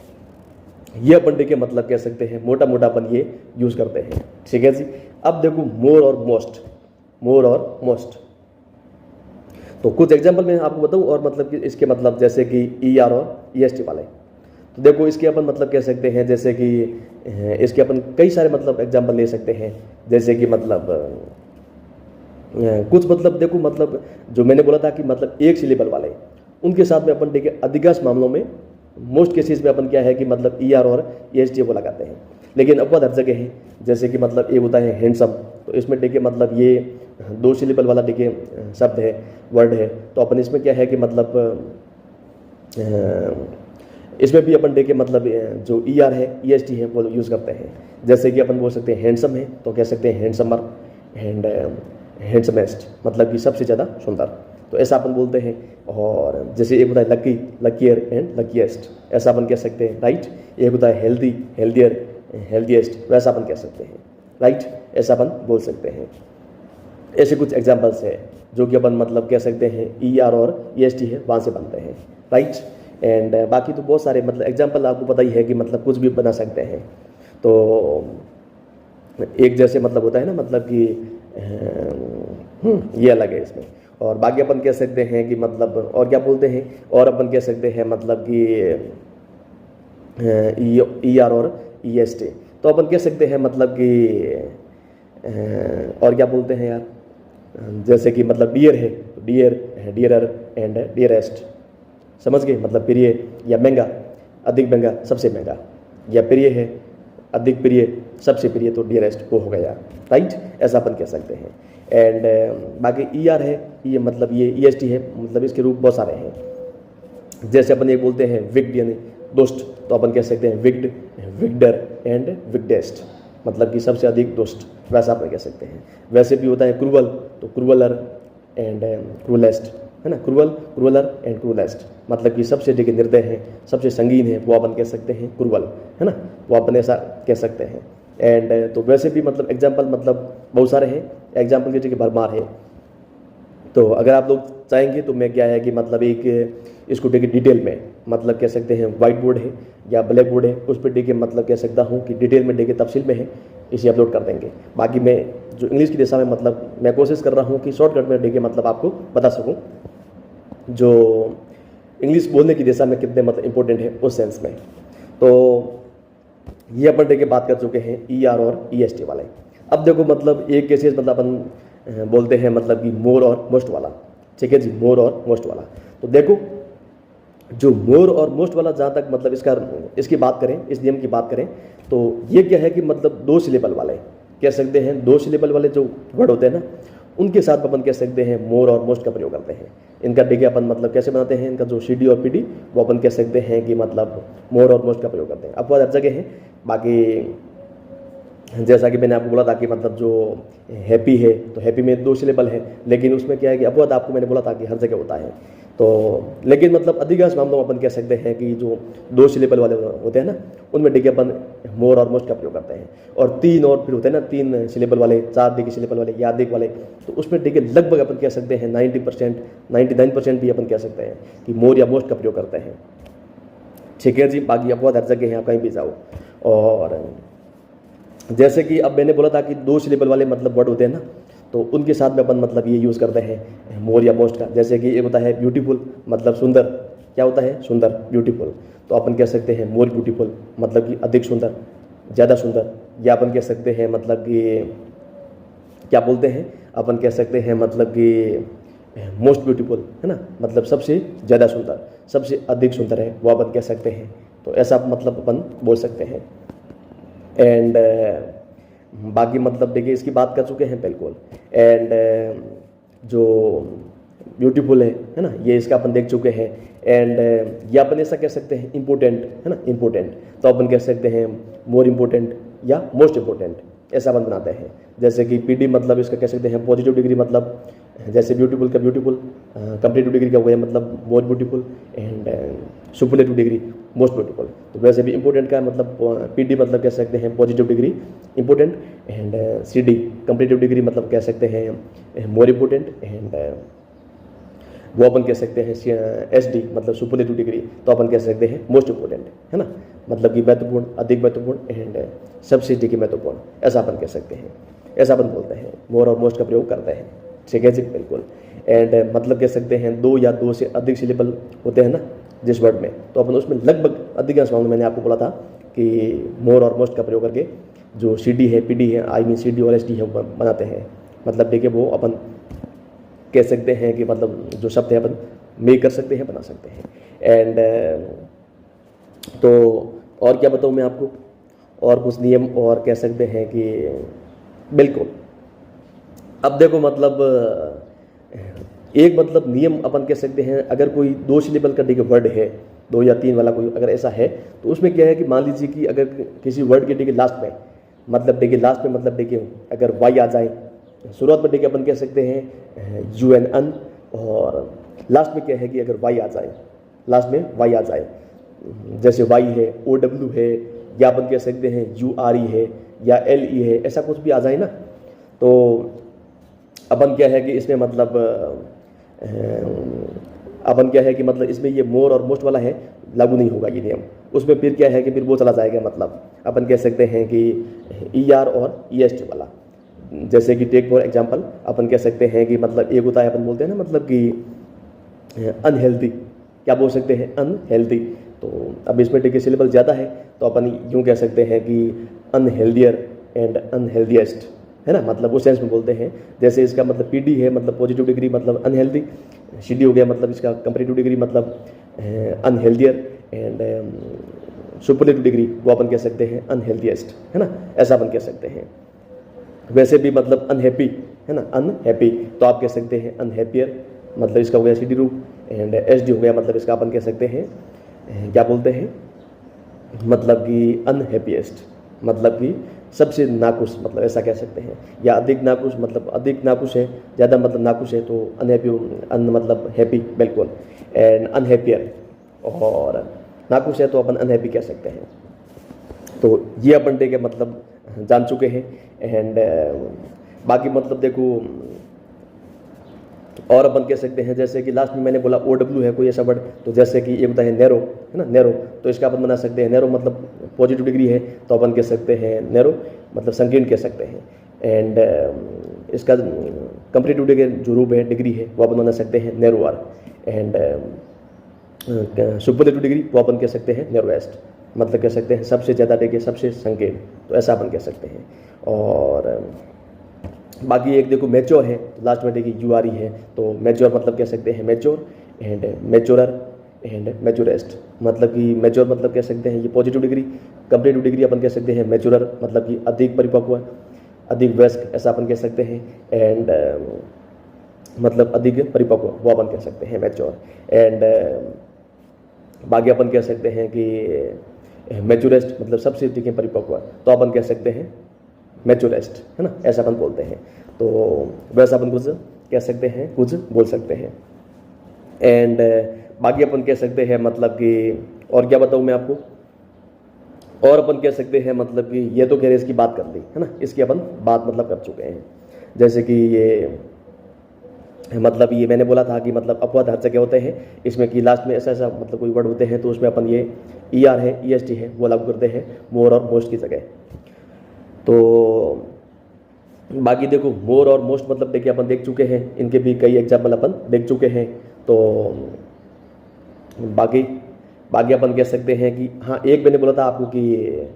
ये अपन देखिए मतलब कह सकते हैं मोटा मोटा अपन ये यूज़ करते हैं, ठीक है जी। अब देखो मोर और मोस्ट, मोर और मोस्ट, तो कुछ एग्जांपल मैं आपको बताऊं और मतलब कि इसके मतलब जैसे कि ER और EST वाले, तो देखो इसके अपन मतलब कह सकते हैं जैसे कि इसके अपन कई सारे मतलब एग्जांपल ले सकते हैं, जैसे कि मतलब कुछ मतलब देखो मतलब जो मैंने बोला था कि मतलब एक सिलेबल वाले, उनके साथ में अपन देखिए अधिकांश मामलों में मोस्ट केसेस में अपन क्या है कि मतलब ER और EST वो लगाते हैं, लेकिन अपवाद हर जगह है। जैसे कि मतलब एक होता है हैंडसम, तो इसमें देखिए मतलब ये 2 सिलेबल वाला देखिए शब्द है, वर्ड है, तो अपन इसमें क्या है कि मतलब इसमें भी अपन देखिए मतलब जो ER है EST है वो यूज़ करते हैं। जैसे कि अपन बोल सकते हैं हैंडसम है तो कह सकते हैं हैंडसमर एंड हैंडसमेस्ट मतलब कि सबसे ज़्यादा सुंदर, तो ऐसा अपन बोलते हैं। और जैसे एक होता है लकी, लकीयर एंड लकीएस्ट, ऐसा अपन कह सकते हैं, राइट। एक होता है हेल्दी, हेल्दियर, हेल्दीएस्ट, वैसा अपन कह सकते हैं, राइट, ऐसा अपन बोल सकते हैं। ऐसे कुछ एग्जांपल्स है जो कि अपन मतलब कह सकते हैं ER और EST है वहाँ से बनते हैं, राइट। एंड बाकी तो बहुत सारे मतलब एग्जांपल आपको पता ही है कि मतलब कुछ भी बना सकते हैं। तो एक जैसे मतलब होता है ना, मतलब कि ये अलग है इसमें। और बाकी अपन कह सकते हैं कि मतलब और क्या बोलते हैं, और अपन कह सकते हैं मतलब कि ई आर और ई एस टी। तो अपन कह सकते हैं मतलब कि और क्या बोलते हैं यार, जैसे कि मतलब डियर है, डियर, डियरर एंड डियरेस्ट, समझ गए, मतलब प्रिय या महंगा, अधिक महंगा, सबसे महंगा, या प्रिय है, अधिक प्रिय, सबसे प्रिय, तो डियरेस्ट वो हो गया, राइट, ऐसा अपन कह सकते हैं। एंड बाकी ई आर है, ये मतलब ये ई एस टी है, मतलब इसके रूप बहुत सारे हैं। जैसे अपन ये बोलते हैं विक्ड यानी दोस्त, तो अपन कह सकते हैं विक्ड, विक्डर एंड विक्डेस्ट, मतलब कि सबसे अधिक दोस्त, वैसा अपन कह सकते हैं। वैसे भी होता है क्रूअल, तो क्रूअलर एंड क्रूलेस्ट, है ना, क्रूअल, क्रूअलर एंड क्रूलेस्ट, मतलब कि सबसे जो निर्दय है, सबसे संगीन है, वो अपन कह सकते हैं क्रूअल, है ना, वो अपन ऐसा कह सकते हैं। एंड तो वैसे भी मतलब एग्जाम्पल मतलब बहुत सारे हैं, एग्जाम्पल की जगह भरमार है। तो अगर आप लोग चाहेंगे तो मैं क्या है कि मतलब एक इसको देखिए डिटेल में, मतलब कह सकते हैं वाइट बोर्ड है या ब्लैक बोर्ड है, उस पर देखिए मतलब कह सकता हूँ कि डिटेल में देखिए तफसील में है, इसे अपलोड कर देंगे। बाकी मैं जो इंग्लिश की दिशा में मतलब मैं कोशिश कर रहा हूँ कि शॉर्टकट में देखिए मतलब आपको बता सकूँ जो इंग्लिश बोलने की दिशा में कितने मतलब इंपॉर्टेंट है उस सेंस में। तो ये अपन देखिए बात कर चुके हैं ई आर और ई एस टी वाले। अब देखो मतलब एक केसेस मतलब अपन बोलते हैं मतलब कि मोर और मोस्ट वाला, ठीक है जी, मोर और मोस्ट वाला। तो देखो जो मोर और मोस्ट वाला, जहाँ तक मतलब इसकी बात करें, इस नियम की बात करें, तो ये क्या है कि मतलब 2 सिलेबल वाले कह सकते हैं, 2 सिलेबल वाले जो वर्ड होते हैं ना, उनके साथ अपन कह सकते हैं मोर और मोस्ट का प्रयोग करते हैं। इनका देखिए अपन मतलब कैसे बनाते हैं, इनका जो सी डी और पी डी, वो अपन कह सकते हैं कि मतलब मोर और मोस्ट का प्रयोग करते हैं। अपवाद हर जगह है। बाकी जैसा कि मैंने आपको बोला था कि मतलब जो हैप्पी है, तो हैप्पी में 2 सिलेबल है, लेकिन उसमें क्या है कि अपवाद आपको मैंने बोला था कि हर जगह होता है। तो लेकिन मतलब अधिकांश मामलों में अपन कह सकते हैं कि जो 2 सिलेबल वाले होते हैं ना, उनमें देखिए अपन मोर और मोस्ट का प्रयोग करते हैं। और 3 और फिर होते हैं ना 3 सिलेबल वाले, 4 देखिए सिलेबल वाले या अधिक वाले, तो उसमें देखिए लगभग अपन कह सकते हैं 90%, 99% भी अपन कह सकते हैं कि मोर या मोस्ट का प्रयोग करते हैं, ठीक है जी। बाकी अपवाद हर जगह हैं, आप कहीं भी जाओ। और जैसे कि अब मैंने बोला था कि 2 सिलेबल वाले मतलब वर्ड होते हैं ना, तो उनके साथ में अपन मतलब ये यूज़ करते हैं मोर या मोस्ट का। जैसे कि एक होता है ब्यूटीफुल, मतलब सुंदर, क्या होता है, सुंदर, ब्यूटीफुल, तो अपन कह सकते हैं मोर ब्यूटीफुल, मतलब कि अधिक सुंदर, ज़्यादा सुंदर। या अपन कह सकते हैं मतलब कि क्या बोलते हैं, अपन कह सकते हैं मतलब कि मोस्ट ब्यूटीफुल, है ना, मतलब सबसे ज़्यादा सुंदर, सबसे अधिक सुंदर है, वो अपन कह सकते हैं। तो ऐसा मतलब अपन बोल सकते हैं। एंड बाकी मतलब देखिए इसकी बात कर चुके हैं बिल्कुल। एंड जो ब्यूटीफुल है ना, ये इसका अपन देख चुके हैं। एंड ये अपन ऐसा कह सकते हैं इम्पोर्टेंट, है ना, इम्पोर्टेंट, तो अपन कह सकते हैं मोर इम्पोर्टेंट या मोस्ट इम्पोर्टेंट, ऐसा अपन बनाते हैं। जैसे कि पी डी मतलब इसका कह सकते हैं पॉजिटिव डिग्री, मतलब जैसे ब्यूटीफुल का ब्यूटीफुल, कंपेरेटिव डिग्री का हुआ है मतलब more beautiful, and superlative degree most beautiful. तो वैसे भी इंपॉर्टेंट का मतलब पी डी मतलब कह सकते हैं positive degree important, and C D comparative degree मतलब कह सकते हैं मोर इम्पोर्टेंट, एंड वो अपन कह सकते हैं एस डी मतलब सुपरलेटिव डिग्री, तो अपन कह सकते हैं मोस्ट इम्पोर्टेंट, है ना, मतलब कि महत्वपूर्ण, अधिक महत्वपूर्ण, एंड सबसे अधिक महत्वपूर्ण, ऐसा अपन कह सकते हैं। ऐसा अपन बोलते हैं, मोर और मोस्ट का प्रयोग करते हैं, ठीक है जी, बिल्कुल। एंड मतलब कह सकते हैं 2 या 2 से अधिक सिलेबल होते हैं ना जिस वर्ड में, तो अपन उसमें लगभग अधिकांश मामलों में मैंने आपको बोला था कि मोर और मोस्ट का प्रयोग करके जो सी डी है, पी डी है, आई मीन सी डी और एस डी है, वो बनाते हैं। मतलब देखिए वो अपन कह सकते हैं कि मतलब जो शब्द है अपन मेक कर सकते हैं, बना सकते हैं। एंड तो और क्या बताऊँ मैं आपको, और कुछ नियम और कह सकते हैं कि बिल्कुल। अब देखो मतलब एक मतलब नियम अपन कह सकते हैं, अगर कोई 2 सिलेबल का देखिए वर्ड है, 2 या 3 वाला कोई अगर ऐसा है, तो उसमें क्या है कि मान लीजिए कि अगर किसी वर्ड के देखिए लास्ट में मतलब देखिए लास्ट में मतलब देखिए अगर वाई आ जाए, शुरुआत में देखिए अपन कह सकते हैं यू एन अन, और लास्ट में क्या है कि अगर वाई आ जाए, लास्ट में वाई आ जाए, जैसे वाई है, ओ डब्ल्यू है, या अपन कह सकते हैं यू आर ई है या एल ई है, ऐसा कुछ भी आ जाए ना, तो अपन क्या है कि इसमें मतलब अपन क्या है कि मतलब इसमें ये मोर और मोस्ट वाला है, लागू नहीं होगा ये नियम। उसमें फिर क्या है कि फिर वो चला जाएगा, मतलब अपन कह सकते हैं कि ER और EST वाला। जैसे कि टेक फॉर एग्जांपल अपन कह सकते हैं कि मतलब एक होता है, अपन बोलते हैं ना मतलब कि अनहेल्दी, क्या बोल सकते हैं, अनहेल्दी। तो अब इसमें देखिए सिलेबल ज़्यादा है, तो अपन यूँ कह सकते हैं कि अनहेल्दियर एंड अनहेल्दीएस्ट, है ना, मतलब उस सेंस में बोलते हैं। जैसे इसका मतलब PD है, मतलब पॉजिटिव डिग्री मतलब अनहेल्दी, CD हो गया मतलब इसका कंपेरेटिव डिग्री मतलब अनहेल्दियर, एंड सुपरलेटिव डिग्री वो अपन कह सकते हैं अनहेल्दीएस्ट, है ना, ऐसा अपन कह सकते हैं। वैसे भी मतलब अनहैप्पी है ना, अनहैप्पी तो आप कह सकते हैं अनहैप्पियर, मतलब इसका हो गया CD रूप, एंड SD हो गया मतलब इसका अपन कह सकते हैं क्या बोलते हैं, मतलब कि अनहैप्पीएस्ट, मतलब कि सबसे नाखुश, मतलब ऐसा कह सकते हैं। या अधिक नाखुश, मतलब अधिक नाखुश है, ज़्यादा मतलब नाखुश है तो अनहैप्पी, मतलब हैप्पी, बिल्कुल। एंड अनहैप्पियर, और नाखुश है तो अपन अनहैप्पी कह सकते हैं। तो ये अपन डे के मतलब जान चुके हैं। एंड बाकी मतलब देखो और अपन कह सकते हैं, जैसे कि लास्ट में मैंने बोला OW है कोई ऐसा वर्ड, तो जैसे कि ये होता है नैरो, है ना, नैरो, तो इसका अपन बना सकते हैं नैरो मतलब पॉजिटिव डिग्री है तो अपन कह सकते हैं नैरो, मतलब संकीर्ण कह सकते हैं। एंड इसका कंपेरेटिव डिग्री जो रूप है, डिग्री है, वो अपन बना सकते हैं नैरोअर। एंड सुपरलेटिव डिग्री वो अपन कह सकते हैं नैरोएस्ट, मतलब कह सकते हैं सबसे ज़्यादा डिग्री, सबसे संकीर्ण, तो ऐसा अपन कह सकते हैं। और बाकी एक देखो मैच्योर है, लास्ट में देखिए URE है, तो मैच्योर मतलब कह सकते हैं मैच्योर, एंड मैच्योरर एंड मैच्योरेस्ट, मतलब कि मैच्योर मतलब कह सकते हैं ये पॉजिटिव डिग्री, कंपेरेटिव डिग्री अपन कह सकते हैं मैच्योरर, मतलब कि अधिक परिपक्व, अधिक वयस्क, ऐसा अपन कह सकते हैं। एंड मतलब अधिक परिपक्व वो अपन कह सकते हैं मैच्योर। एंड बाकी अपन कह सकते हैं कि मैच्योरेस्ट मतलब सबसे अधिक परिपक्व, तो अपन कह सकते हैं मैच्योरेस्ट, है ना, ऐसा अपन बोलते हैं। तो वैसा अपन कुछ कह सकते हैं, कुछ बोल सकते हैं। एंड बाकी अपन कह सकते हैं मतलब कि, और क्या बताऊँ मैं आपको, और अपन कह सकते हैं मतलब कि ये तो कह रहे इसकी बात कर ली, है ना, इसकी अपन बात मतलब कर चुके हैं। जैसे कि ये मतलब ये मैंने बोला था कि मतलब अपवाद हर जगह होते हैं, इसमें कि लास्ट में ऐसा ऐसा मतलब कोई वर्ड होते हैं तो उसमें अपन ये ER है, EST है, वो लागू करते हैं मोर और मोस्ट की जगह। तो बाकी देखो मोर और मोस्ट मतलब देखिए अपन देख चुके हैं, इनके भी कई एग्जाम्पल अपन देख चुके हैं। तो बाकी अपन कह सकते हैं कि हाँ, एक मैंने बोला था आपको कि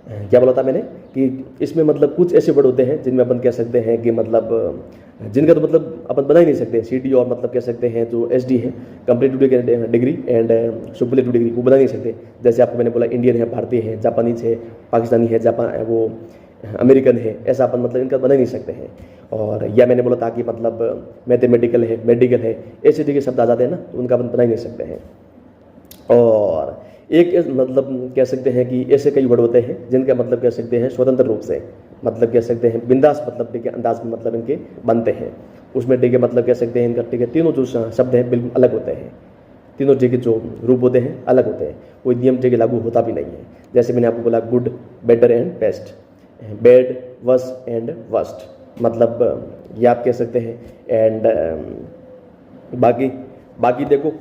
क्या बोला था मैंने कि इसमें मतलब कुछ ऐसे वर्ड होते हैं जिनमें अपन कह सकते हैं कि मतलब जिनका तो मतलब अपन बना ही नहीं सकते, CD और मतलब कह सकते हैं जो SD है, comparative degree and superlative degree, वो बना नहीं सकते। जैसे आपको मैंने बोला इंडियन है, भारतीय है, जापानीज है, पाकिस्तानी है, वो अमेरिकन है, ऐसा अपन मतलब इनका बना नहीं सकते हैं। और या मैंने बोला था कि मतलब मैथमेटिकल है, मेडिकल है, ऐसे जगह शब्द आ जाते हैं ना, तो उनका अपन बना ही नहीं सकते हैं। और एक मतलब कह सकते हैं कि ऐसे कई वर्ड होते हैं जिनका मतलब कह सकते हैं स्वतंत्र रूप से, मतलब कह सकते हैं बिंदास, मतलब ठीक है अंदाज में मतलब इनके बनते हैं। उसमें ठीक है मतलब कह सकते हैं इनका ठीक है तीनों जो शब्द हैं बिल्कुल अलग होते हैं, तीनों जगह जो रूप होते हैं अलग होते हैं, कोई नियम जगह लागू होता भी नहीं है। जैसे मैंने आपको बोला good, better and best, bad, worse and worst, मतलब ये आप कह सकते हैं। एंड बाकी देखो,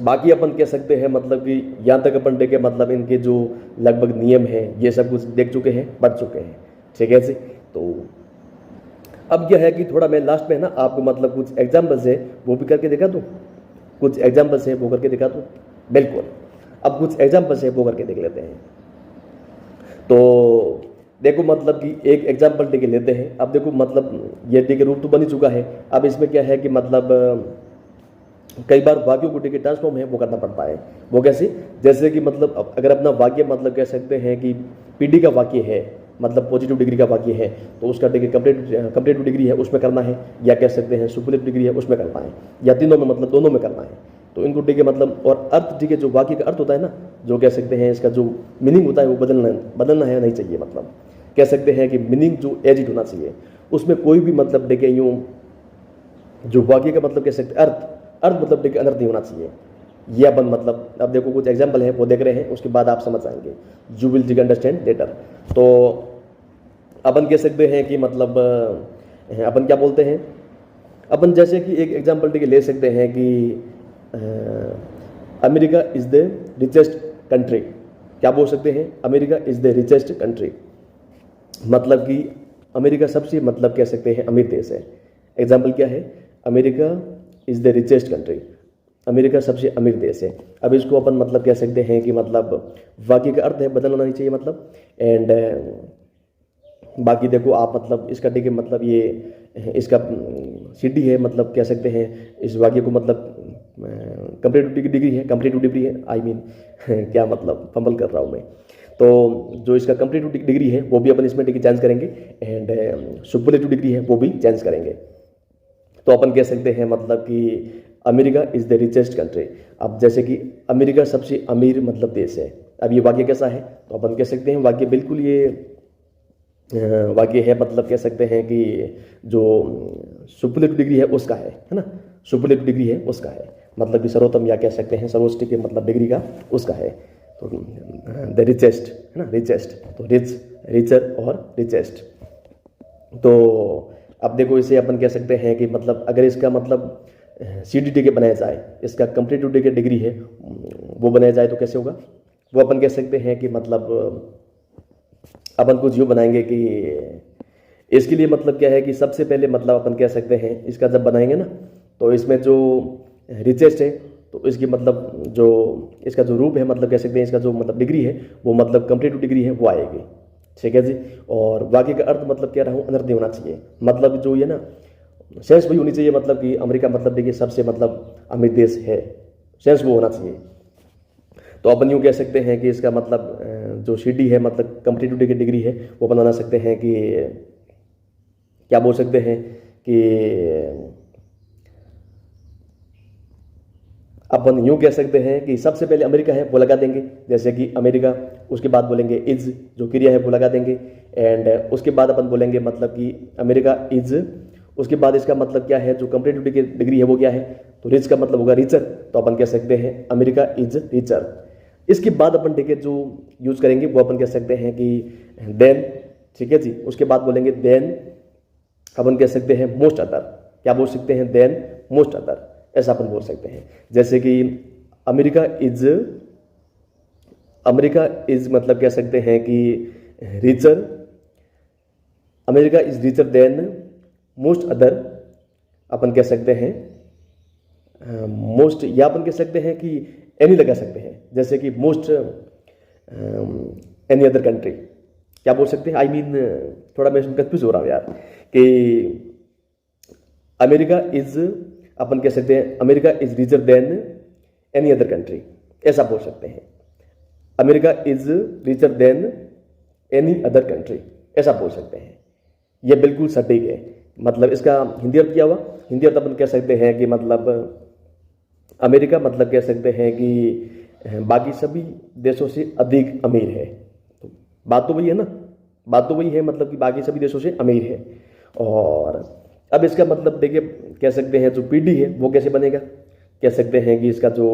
बाकी अपन कह सकते हैं मतलब कि यहाँ तक अपन देखे मतलब इनके जो लगभग नियम हैं ये सब कुछ देख चुके हैं, पढ़ चुके हैं, ठीक है जी। तो अब क्या है कि थोड़ा मैं लास्ट में ना आपको मतलब कुछ एग्जाम्पल्स है वो भी करके दिखा दूँ, कुछ एग्जाम्पल्स है वो करके दिखा दूँ, बिल्कुल। अब कुछ एग्जाम्पल्स है वो करके देख लेते हैं। तो देखो मतलब कि एक एग्जाम्पल टिके लेते हैं। अब देखो मतलब ये टिके रूप तो बन ही चुका है। अब इसमें क्या है कि मतलब कई बार वाक्यों को टिके ट्रांसफॉर्म है वो करना पड़ता है। वो कैसे, जैसे कि मतलब अगर अपना वाक्य मतलब कह सकते हैं कि PD का वाक्य है, मतलब पॉजिटिव डिग्री का वाक्य है, तो उसका डिग्री कंपेरेटिव डिग्री है उसमें करना है, या कह सकते हैं सुपरलेटिव डिग्री है उसमें करना है, या तीनों में मतलब दोनों में करना है। तो इनको ठीक है मतलब, और अर्थ ठीक है जो वाक्य का अर्थ होता है ना, जो कह सकते हैं इसका जो मीनिंग होता है वो बदलना है नहीं चाहिए। मतलब कह सकते हैं कि मीनिंग जो एज इट होना चाहिए, उसमें कोई भी मतलब देखे यूँ जो वाक्य का मतलब कह सकते अर्थ मतलब देखे अनर्थ नहीं होना चाहिए। ये अपन मतलब अब देखो कुछ एग्जाम्पल है वो देख रहे हैं, उसके बाद आप समझ आएंगे, यू विल जी अंडरस्टैंड लेटर। तो अपन कह सकते हैं कि मतलब अपन क्या बोलते हैं अपन जैसे कि एक एग्जाम्पल ठीक ले सकते हैं कि America is the richest country. क्या बोल सकते हैं? America is the richest country, मतलब कि अमेरिका सबसे मतलब कह सकते हैं अमीर देश है। एग्जाम्पल क्या है? America is the richest country, America सबसे अमीर देश है। अब इसको अपन मतलब कह सकते हैं कि मतलब वाक्य का अर्थ है बदलना नहीं चाहिए मतलब। एंड बाकी देखो आप मतलब इसका ठीक है मतलब ये इसका सिटी है मतलब कह सकते हैं इस वाक्य को मतलब कंपैरेटिव डिग्री है, कंपैरेटिव डिग्री है आई मीन क्या मतलब फंबल कर रहा हूँ मैं। तो जो इसका कंपैरेटिव डिग्री है वो भी अपन इसमें डिग्री चेंज करेंगे एंड सुपरलेटिव डिग्री है वो भी चेंज करेंगे। तो अपन कह सकते हैं मतलब कि America is the richest country. अब जैसे कि अमेरिका सबसे अमीर मतलब देश है। अब ये वाक्य कैसा है? तो अपन कह सकते हैं वाक्य बिल्कुल ये वाक्य है मतलब कह सकते हैं कि जो सुपरलेटिव डिग्री है उसका है ना, सुपरलेटिव डिग्री है उसका है, मतलब कि सर्वोत्तम या कह सकते हैं सर्वोच्च के मतलब डिग्री का उसका है। तो द रिचेस्ट है ना, रिचेस्ट, तो रिच, रिचर और रिचेस्ट। तो अब देखो इसे अपन कह सकते हैं कि मतलब अगर इसका मतलब CDT के बनाया जाए, इसका कंपैरेटिव डिग्री है वो बनाया जाए तो कैसे होगा? वो अपन कह सकते हैं कि मतलब अपन कुछ यूँ बनाएंगे कि इसके लिए मतलब क्या है कि सबसे पहले मतलब अपन कह सकते हैं इसका जब बनाएंगे ना तो इसमें जो रिचेस्ट है तो इसकी मतलब जो इसका जो रूप है मतलब कह सकते हैं इसका जो मतलब डिग्री है वो मतलब कंपैरेटिव डिग्री है वो आएगी। ठीक है जी। और वाक्य का अर्थ मतलब कह रहा हूँ अनर्थ नहीं होना चाहिए, मतलब जो ये ना सेंस वही होनी चाहिए मतलब कि अमेरिका मतलब देखिए सबसे मतलब अमीर देश है, सेंस वो होना चाहिए। तो अपन यूँ कह सकते हैं कि इसका मतलब जो CD है मतलब कंपैरेटिव डिग्री है वो अपन बना सकते हैं कि क्या बोल सकते हैं कि अपन यूँ कह सकते हैं कि सबसे पहले अमेरिका है वो लगा देंगे, जैसे कि अमेरिका, उसके बाद बोलेंगे इज, जो क्रिया है वो लगा देंगे एंड उसके बाद अपन बोलेंगे मतलब कि अमेरिका इज, उसके बाद इसका मतलब क्या है जो कंपैरेटिव डिग्री है वो क्या है? तो रिच का मतलब होगा रिचर, तो अपन कह सकते हैं अमेरिका इज रिचर। इसके बाद अपन ठीक है जो यूज करेंगे वो अपन कह सकते हैं कि देन, ठीक है जी। उसके बाद बोलेंगे देन अपन कह सकते हैं मोस्ट अदर। क्या बोल सकते हैं? देन मोस्ट अदर, ऐसा अपन बोल सकते हैं। जैसे कि अमेरिका इज मतलब कह सकते हैं कि richer, America is richer than most other, अपन कह सकते हैं मोस्ट, या अपन कह सकते हैं कि एनी लगा सकते हैं, जैसे कि मोस्ट एनी अदर कंट्री। क्या बोल सकते हैं? आई मीन थोड़ा मैं कंफ्यूज हो रहा हूँ यार कि अमेरिका इज, अपन कह सकते हैं America is richer than any other country, ऐसा बोल सकते हैं। America is richer than any other country, ऐसा बोल सकते हैं। यह बिल्कुल सटीक है। मतलब इसका हिंदी अर्थ क्या हुआ? हिंदी अर्थ अपन कह सकते हैं कि मतलब अमेरिका मतलब कह सकते हैं कि बाकी सभी देशों से अधिक अमीर है। तो बात तो वही है ना, बात तो वही है मतलब कि बाकी सभी देशों से अमीर है। और अब इसका मतलब देखिए कह सकते हैं जो PD है वो कैसे बनेगा? कह सकते हैं कि इसका जो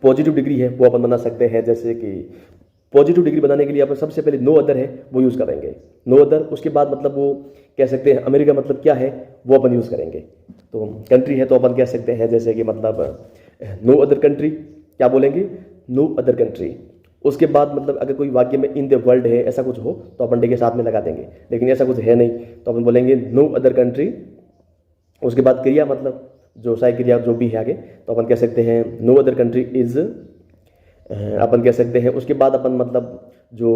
पॉजिटिव डिग्री है वो अपन बना सकते हैं, जैसे कि पॉजिटिव डिग्री बनाने के लिए अपन सबसे पहले नो अदर है वो यूज़ करेंगे, नो अदर। उसके बाद मतलब वो कह सकते हैं अमेरिका मतलब क्या है वो अपन यूज़ करेंगे। तो कंट्री है तो अपन कह सकते हैं जैसे कि मतलब नो अदर कंट्री, क्या बोलेंगे? No other country. उसके बाद मतलब अगर कोई वाक्य में इन द वर्ल्ड है ऐसा कुछ हो तो अपन के साथ में लगा देंगे, लेकिन ऐसा कुछ है नहीं तो अपन बोलेंगे नो अदर कंट्री। उसके बाद क्रिया मतलब जो सहायक क्रिया जो भी है आगे तो अपन कह सकते हैं नो अदर कंट्री इज, अपन कह सकते हैं। उसके बाद अपन मतलब जो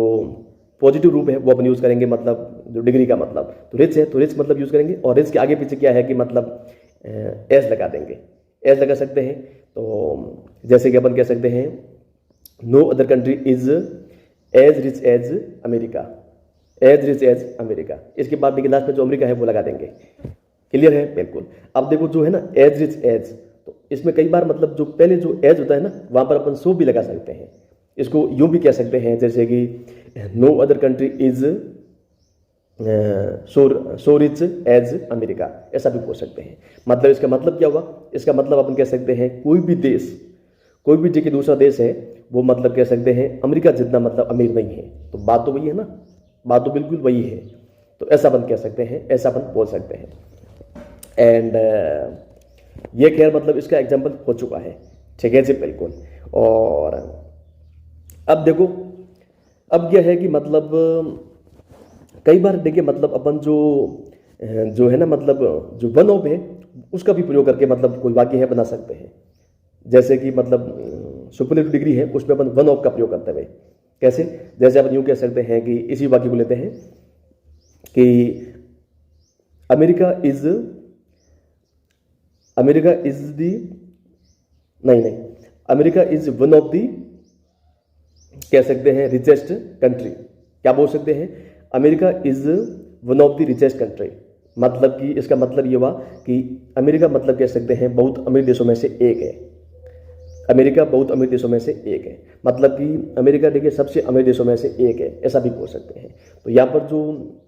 पॉजिटिव रूप है वो अपन यूज़ करेंगे, मतलब जो डिग्री का मतलब तो रिच है तो रिच मतलब यूज़ करेंगे, और रिच के आगे पीछे क्या है कि मतलब एज लगा देंगे, एज लगा सकते हैं। तो जैसे कि अपन कह सकते हैं no other country is as rich as America, as rich as America. इसके बाद देखिए लास्ट में जो अमेरिका है वो लगा देंगे। क्लियर है? बिल्कुल। अब देखो जो है ना एज रिच एज, तो इसमें कई बार मतलब जो पहले जो एज होता है ना वहाँ पर अपन सो भी लगा सकते हैं। इसको यूँ भी कह सकते हैं जैसे कि no other country is so rich as America, ऐसा भी बोल सकते हैं। मतलब इसका मतलब क्या हुआ? इसका मतलब अपन कह सकते हैं कोई भी देश, कोई भी जो दूसरा देश है वो मतलब कह सकते हैं अमेरिका जितना मतलब अमीर नहीं है। तो बात तो वही है ना, बात तो बिल्कुल वही है। तो ऐसा अपन कह सकते हैं, ऐसा अपन बोल सकते हैं। एंड ये खैर मतलब इसका एग्जाम्पल हो चुका है, ठीक है जी, बिल्कुल। और अब देखो, अब यह है कि मतलब कई बार देखिए मतलब अपन जो है ना मतलब जो वन ऑफ है उसका भी प्रयोग करके मतलब कोई वाक्य है बना सकते हैं। जैसे कि मतलब सुपरलेटिव डिग्री है उसमें अपन वन ऑफ का प्रयोग करते हुए कैसे, जैसे अपन यूँ कह सकते हैं कि इसी वाक्य को लेते हैं कि अमेरिका इज दी नहीं America is one of the कह सकते हैं रिचेस्ट कंट्री। क्या बोल सकते हैं, America is one of the richest country. मतलब कि इसका मतलब ये हुआ कि अमेरिका मतलब कह सकते हैं बहुत अमीर देशों में से एक है। अमेरिका बहुत अमीर देशों में से एक है, मतलब कि अमेरिका देखिए सबसे अमीर देशों में से एक है, ऐसा भी बोल सकते हैं। तो यहाँ पर जो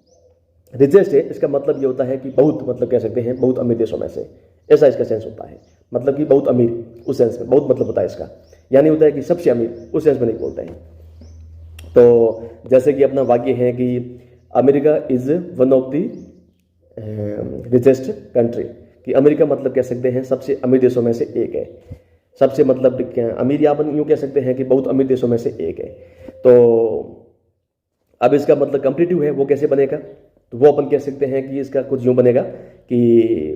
रिचेस्ट है इसका मतलब ये होता है कि बहुत मतलब कह सकते हैं बहुत अमीर देशों में से, ऐसा इसका सेंस होता है। मतलब कि बहुत अमीर उस सेंस में बहुत मतलब होता है इसका, यानी होता है कि सबसे अमीर उस सेंस में नहीं बोलते हैं। तो जैसे कि अपना वाक्य है कि America is one of the richest country, कि अमेरिका मतलब कह सकते हैं सबसे अमीर देशों में से एक है। सबसे मतलब अमीर या अपन यूँ कह सकते हैं कि बहुत अमीर देशों में से एक है। तो अब इसका मतलब कंपेरेटिव है वो कैसे बनेगा, तो वो अपन कह सकते हैं कि इसका कुछ यूँ बनेगा कि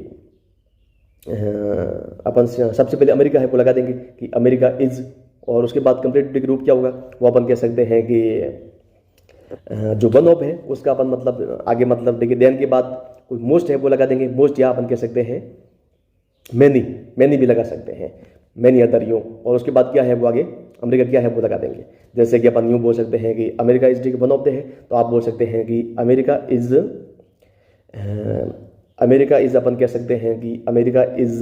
अपन सबसे पहले अमेरिका है वो लगा देंगे कि अमेरिका इज, और उसके बाद कंपेरेटिव रूप क्या होगा वो अपन कह सकते हैं कि जो वन ऑफ है उसका अपन मतलब आगे मतलब देखिए देन के बाद कोई मोस्ट है वो लगा देंगे मोस्ट, या अपन कह सकते हैं मैनी भी लगा सकते हैं, मैनी अदर यूँ। और उसके बाद क्या है वो आगे अमेरिका क्या है वो लगा देंगे। जैसे कि अपन यूँ बोल सकते हैं कि America is D one of the है, तो आप बोल सकते हैं कि अमेरिका इज अपन कह सकते हैं कि अमेरिका इज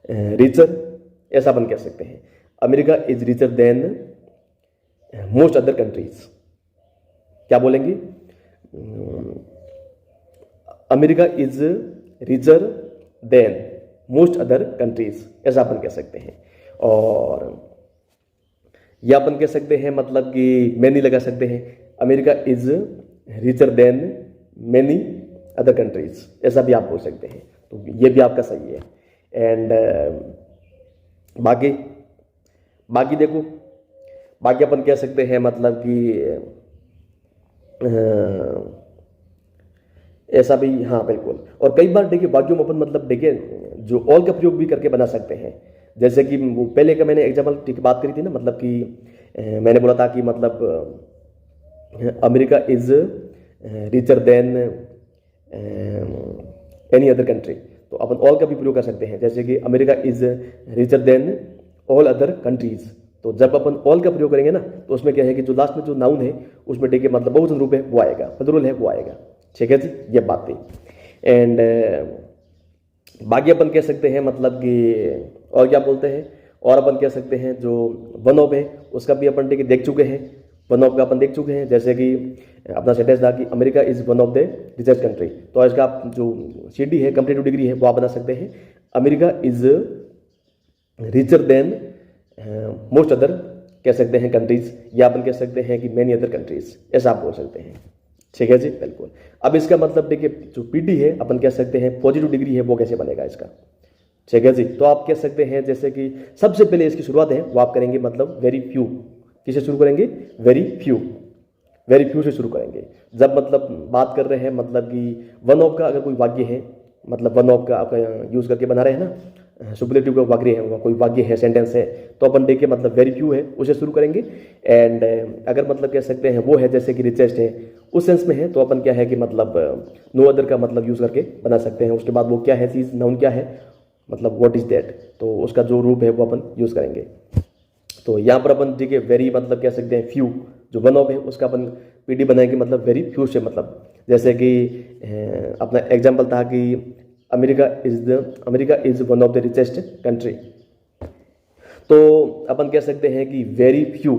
रिचर, ऐसा अपन कह सकते हैं। America is richer than most other countries. क्या बोलेंगे, America is richer than most other countries, ऐसा अपन कह सकते हैं। और या अपन कह सकते हैं मतलब कि मैनी लगा सकते हैं, America is richer than many other countries, ऐसा भी आप बोल सकते हैं। तो ये भी आपका सही है। एंड बाकी देखो, बाकी अपन कह सकते हैं मतलब कि ऐसा भी, हाँ बिल्कुल। और कई बार देखिए वाक्यों में अपन मतलब देखिए जो ऑल का प्रयोग भी करके बना सकते हैं। जैसे कि वो पहले का मैंने एग्जाम्पल की बात करी थी ना, मतलब कि मैंने बोला था कि मतलब America is richer than any other country, तो अपन ऑल का भी प्रयोग कर सकते हैं। जैसे कि America is richer than all other countries, तो जब अपन ऑल का प्रयोग करेंगे ना तो उसमें क्या है कि जो लास्ट में जो नाउन है उसमें देखिए मतलब बहुवचन रूप है वो आएगा, प्लूरल है वो आएगा, ठीक है जी, ये बात थी। एंड बाकी अपन कह सकते हैं मतलब कि और क्या बोलते हैं, और अपन कह सकते हैं जो वन ऑफ है उसका भी अपन देख चुके हैं, वन ऑफ का अपन देख चुके हैं। जैसे कि अपना सेंटेंस था कि America is one of the richest country, तो इसका आप जो CD है कंपेरेटिव डिग्री है वो आप बना सकते हैं, America is richer than most other कह सकते हैं कंट्रीज, या अपन कह सकते हैं कि मैनी अदर कंट्रीज, ऐसा आप बोल सकते हैं, ठीक है जी, बिल्कुल। अब इसका मतलब देखिए जो PD है अपन कह सकते हैं पॉजिटिव डिग्री है वो कैसे बनेगा इसका, ठीक है जी। तो आप कह सकते हैं जैसे कि सबसे पहले इसकी शुरुआत है वो आप करेंगे मतलब वेरी फ्यू, किसे शुरू करेंगे, वेरी फ्यू से शुरू करेंगे। जब मतलब बात कर रहे हैं मतलब कि वन ऑफ का अगर कोई वाक्य है, मतलब वन ऑफ का आप यूज करके बना रहे हैं ना, सुपरलेटिव का वाक्य है, कोई वाक्य है, सेंटेंस है, तो अपन देखिए मतलब वेरी फ्यू है उसे शुरू करेंगे। एंड अगर मतलब कह सकते हैं वो है जैसे कि रिचेस्ट है उस सेंस में है, तो अपन क्या है कि मतलब नो अदर का मतलब यूज करके बना सकते हैं। उसके बाद वो क्या है चीज, नाउन क्या है, मतलब व्हाट इज दैट, तो उसका जो रूप है वो अपन यूज करेंगे। तो यहाँ पर अपन देखिए वेरी मतलब कह सकते हैं फ्यू, जो वन ऑफ है उसका अपन PD बनाएंगे मतलब वेरी फ्यू से, मतलब जैसे कि अपना एग्जाम्पल था कि America is one of the richest country, तो अपन कह सकते हैं कि वेरी फ्यू,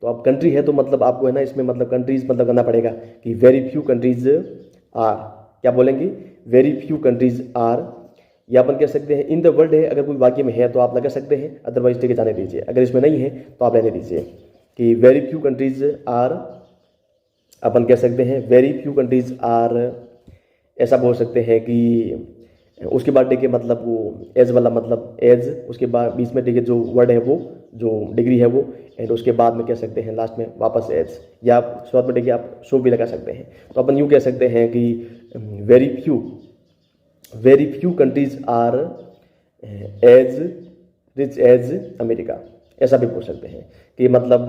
तो अब कंट्री है तो मतलब आपको है ना इसमें मतलब कंट्रीज मतलब करना पड़ेगा कि वेरी फ्यू कंट्रीज आर, क्या बोलेंगे, वेरी फ्यू कंट्रीज आर, या अपन कह सकते हैं इन द वर्ल्ड है, अगर कोई वाक्य में है तो आप लगा सकते हैं, अदरवाइज ठीक है जाने दीजिए, अगर इसमें नहीं है तो आप रहने दीजिए कि वेरी फ्यू कंट्रीज आर, अपन कह सकते हैं वेरी फ्यू कंट्रीज आर ऐसा बोल सकते हैं कि उसके बाद देखिए मतलब वो एज वाला मतलब एज, उसके बाद बीच में देखिए जो वर्ड है वो जो डिग्री है वो, एंड उसके बाद में कह सकते हैं लास्ट में वापस एज, या शुरुआत में देखिए आप शो भी लगा सकते हैं। तो अपन यूँ कह सकते हैं कि very few countries are as rich as America, ऐसा भी बोल सकते हैं कि मतलब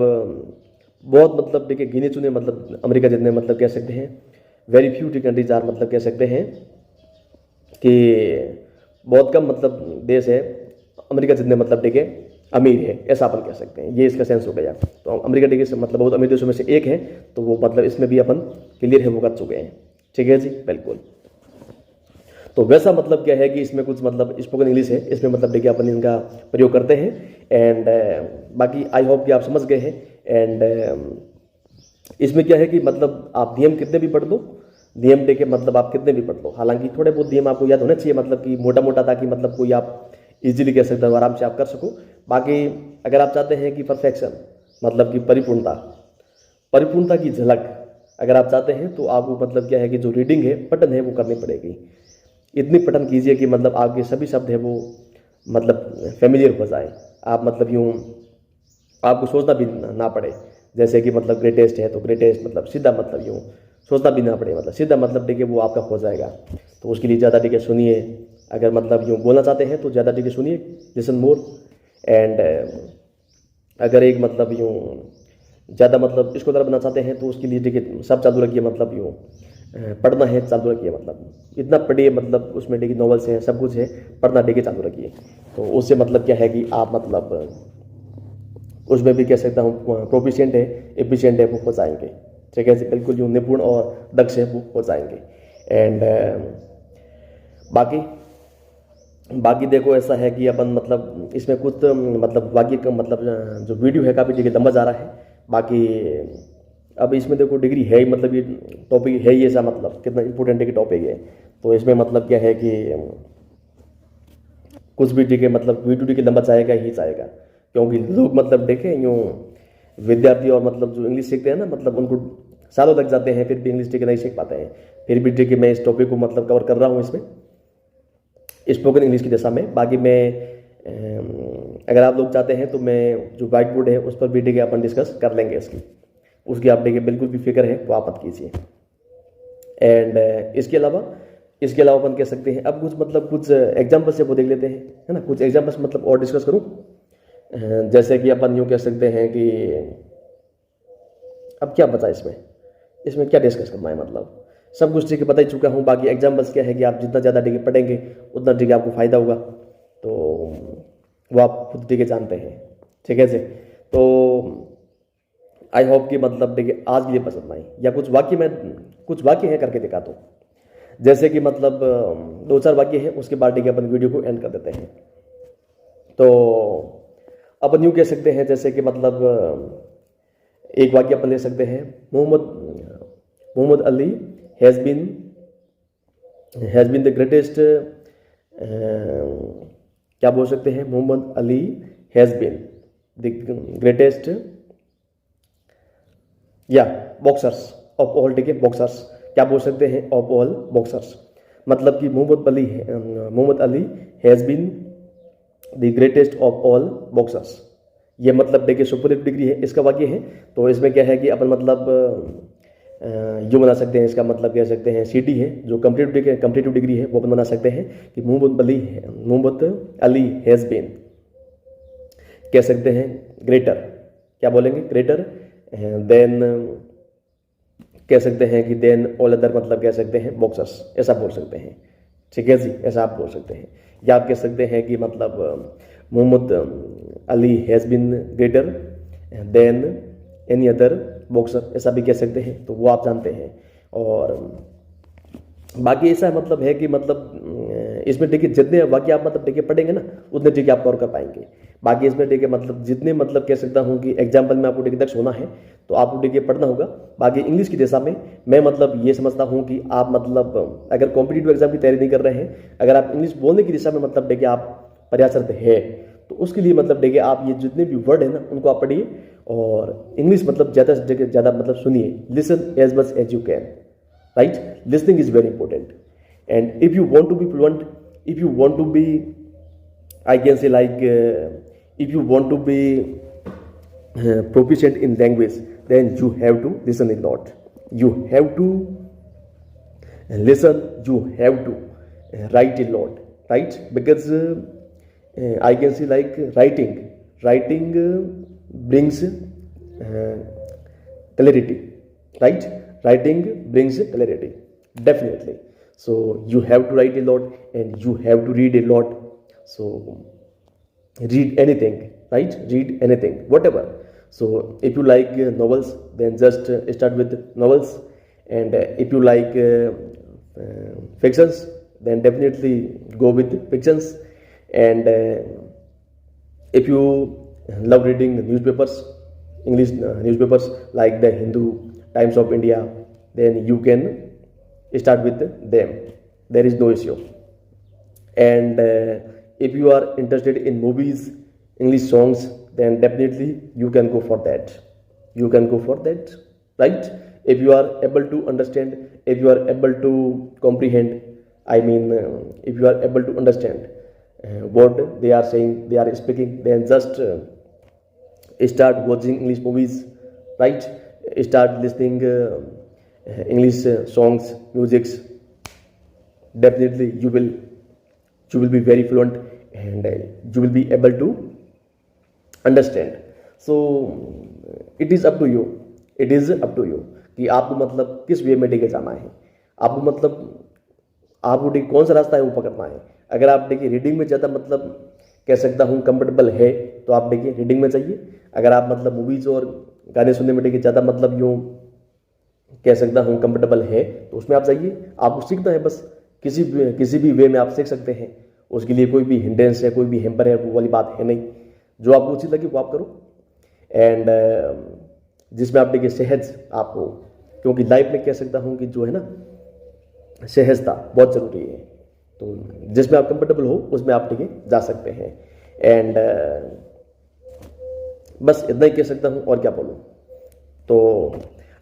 बहुत मतलब देखिए गिने चुने मतलब अमेरिका जितने मतलब कह सकते हैं, वेरी फ्यू कंट्रीज आर मतलब कह सकते हैं कि बहुत कम मतलब देश है अमेरिका जितने मतलब देखिए अमीर है, ऐसा अपन कह सकते हैं। ये इसका सेंस हो गया। तो अमेरिका देखिए से मतलब बहुत अमीर देशों में से एक है, तो वो मतलब इसमें भी अपन क्लियर है वो कर चुके हैं। ठीक है जी, बिल्कुल। तो वैसा मतलब क्या है कि इसमें कुछ मतलब स्पोकन इंग्लिश है, इसमें मतलब देखिए अपन इनका प्रयोग करते हैं। एंड बाकी आई होप कि आप समझ गए हैं। एंड इसमें क्या है कि मतलब आप नियम कितने भी पढ़ लो, नियम देके मतलब आप कितने भी पढ़ लो, हालांकि थोड़े बहुत नियम आपको याद होने चाहिए, मतलब कि मोटा मोटा, ताकि मतलब कोई आप इजीली कह सकते हो, आराम से आप कर सको। बाकी अगर आप चाहते हैं कि परफेक्शन मतलब कि परिपूर्णता की झलक अगर आप चाहते हैं, तो आपको मतलब क्या है कि जो रीडिंग है, पठन है, वो करनी पड़ेगी। इतनी पठन कीजिए कि मतलब आपके सभी शब्द है वो मतलब फेमिलियर हो जाए। आप मतलब यूँ आपको सोचना भी ना पड़े, जैसे कि मतलब ग्रेटेस्ट है तो ग्रेटेस्ट मतलब सीधा मतलब यूँ सोचना भी ना पड़े, मतलब सीधा मतलब देखिए वो आपका हो जाएगा। तो उसके लिए ज़्यादा देखिए सुनिए, अगर मतलब यूँ बोलना चाहते हैं तो ज़्यादा देखिए सुनिए, लिसन मोर। एंड अगर एक मतलब यूँ ज़्यादा मतलब इसको तरह बनना चाहते हैं तो उसके लिए देखिए सब चालू रखिए, मतलब यूँ पढ़ना है चालू रखिए, मतलब इतना पढ़िए, मतलब उसमें देखिए नॉवेल्स हैं, सब कुछ है, पढ़ना देखिए चालू रखिए। तो उससे मतलब क्या है कि आप मतलब उसमें भी कह सकता हूँ प्रोफिशिएंट है, एफिशिएंट है, वो हो जाएंगे। ठीक है जी, बिल्कुल जो निपुण और दक्ष है वो हो जाएंगे। एंड बाकी देखो ऐसा है कि अपन मतलब इसमें कुछ मतलब बाकी का मतलब जो वीडियो है काफ़ी देखिए लंबा जा रहा है। बाकी अब इसमें देखो डिग्री है ही, मतलब ये टॉपिक है ही ऐसा, मतलब कितना इंपॉर्टेंट है कि टॉपिक है। तो इसमें मतलब क्या है कि कुछ भी देखिए मतलब वीडियो देखिए लंबा चाहेगा ही चाहेगा, क्योंकि लोग मतलब देखें यूँ विद्यार्थी और मतलब जो इंग्लिश सीखते हैं ना, मतलब उनको सालों लग जाते हैं, फिर भी इंग्लिश देखिए नहीं सीख पाते हैं। फिर भी देखिए मैं इस टॉपिक को मतलब कवर कर रहा हूँ इसमें स्पोकन इंग्लिश की दिशा में। बाकी मैं अगर आप लोग चाहते हैं तो मैं जो वाइट बोर्ड है उस पर भी देखिए अपन डिस्कस कर लेंगे उसकी आप देखिए बिल्कुल भी फिक्र है वो आप मत कीजिए। एंड इसके अलावा अपन कह सकते हैं अब कुछ एग्जाम्पल्स है वो देख लेते हैं, है ना। कुछ एग्जाम्पल्स मतलब और डिस्कस करूँ, जैसे कि अपन यूँ कह सकते हैं कि अब क्या बचा इसमें क्या डिस्कस करना है, मतलब सब कुछ ठीक है बता ही चुका हूँ। बाकी एग्जाम्पल्स क्या है कि आप जितना ज़्यादा डिग्री पढ़ेंगे उतना डिग्री आपको फ़ायदा होगा, तो वो आप खुद डिग्री जानते हैं। ठीक है जी, तो आई होप कि मतलब देखिए आज के लिए पसंद आई, या कुछ वाक्य है करके दिखा दो, जैसे कि मतलब 2-4 वाक्य है, उसके बाद देखिए अपन वीडियो को एंड कर देते हैं। तो अपन यूँ कह सकते हैं जैसे कि मतलब एक वाक्य अपन ले सकते हैं, Muhammad Ali has been the greatest, क्या बोल सकते हैं, Muhammad Ali has been the greatest या बॉक्सर्स ऑफ ऑल, ठीक है, बॉक्सर्स क्या बोल सकते हैं, ऑफ ऑल बॉक्सर्स, मतलब कि Muhammad Ali has been the greatest of all boxers. ये मतलब देखिए सुपरलेटिव डिग्री है, इसका वाक्य है। तो इसमें क्या है कि अपन मतलब यूँ बना सकते हैं, इसका मतलब कह सकते हैं सीटी है जो कंप्लीटिव डिग्री है, वो अपन बना सकते हैं कि मोहम्मद अली हैज़ बीन, कह सकते हैं ग्रेटर, क्या बोलेंगे, ग्रेटर देन, कह सकते हैं कि देन ऑल अदर, मतलब कह सकते हैं बॉक्सर्स, ऐसा बोल सकते हैं। ठीक है जी, ऐसा आप बोल सकते हैं। या आप कह सकते हैं कि मतलब Muhammad Ali has been greater than any other boxer, ऐसा भी कह सकते हैं। तो वो आप जानते हैं। और बाकी ऐसा मतलब है कि मतलब इसमें देखिए जितने वाक्य आप मतलब देखिए पढ़ेंगे ना, उतने ठीक आप कवर कर पाएंगे। बाकी इसमें देखिए मतलब जितने मतलब कह सकता हूँ कि एग्जाम्पल में आपको देखिए दक्ष होना है तो आपको देखिए पढ़ना होगा। बाकी इंग्लिश की दिशा में मैं मतलब ये समझता हूँ कि आप मतलब अगर कॉम्पिटिटिव एग्जाम की तैयारी नहीं कर रहे हैं, अगर आप इंग्लिश बोलने की दिशा में मतलब देखिए आप प्रयासरत है, तो उसके लिए मतलब देखिए आप ये जितने भी वर्ड है ना उनको आप पढ़िए, और इंग्लिश मतलब ज़्यादा से ज़्यादा मतलब सुनिए, listen as much as you can, right. Listening is very important. And if you want to be fluent, if you want to be, I can say like, if you want to be proficient in language, then you have to listen a lot. You have to listen, you have to write a lot, right? Because I can say like writing brings clarity, right? Writing brings clarity, definitely. So you have to write a lot and you have to read a lot. So read anything, right? Read anything, whatever. So if you like novels, then just start with novels. And if you like fictions, then definitely go with fictions. And if you love reading newspapers, English newspapers like the Hindu, Times of India, then you can start with them. There is no issue. And if you are interested in movies, English songs, then definitely you can go for that. You can go for that, right? If you are able to understand, if you are able to comprehend, I mean, if you are able to understand what they are saying, they are speaking, then just start watching English movies, right? Start listening English songs, musics. Definitely you will be very fluent, and you will be able to understand. So it is up to you, it is up to you कि आपको मतलब किस वे में लेके जाना है, आपको मतलब आपको देखिए कौन सा रास्ता है वो पकड़ना है। अगर आप देखिए रीडिंग में ज़्यादा मतलब कह सकता हूँ कंफर्टेबल है, तो आप देखिए रीडिंग में जाइए। अगर आप मतलब मूवीज़ और गाने सुनने में देखिए ज़्यादा मतलब यूँ कह सकता हूँ कंफर्टेबल है, तो उसमें आप जाइए। आपको सीखना है बस, किसी भी वे में आप सीख सकते हैं। उसके लिए कोई भी हिंड्रेंस है, कोई भी हेम्पर है, वो वाली बात है नहीं। जो आपको उचित लगे वो आप करो। एंड जिसमें आप देखिए सहज आप हो, क्योंकि लाइफ में कह सकता हूँ कि जो है ना सहजता बहुत ज़रूरी है। तो जिसमें आप कंफर्टेबल हो उसमें आप देखिए जा सकते हैं। एंड बस इतना ही कह सकता हूँ, और क्या बोलूँ। तो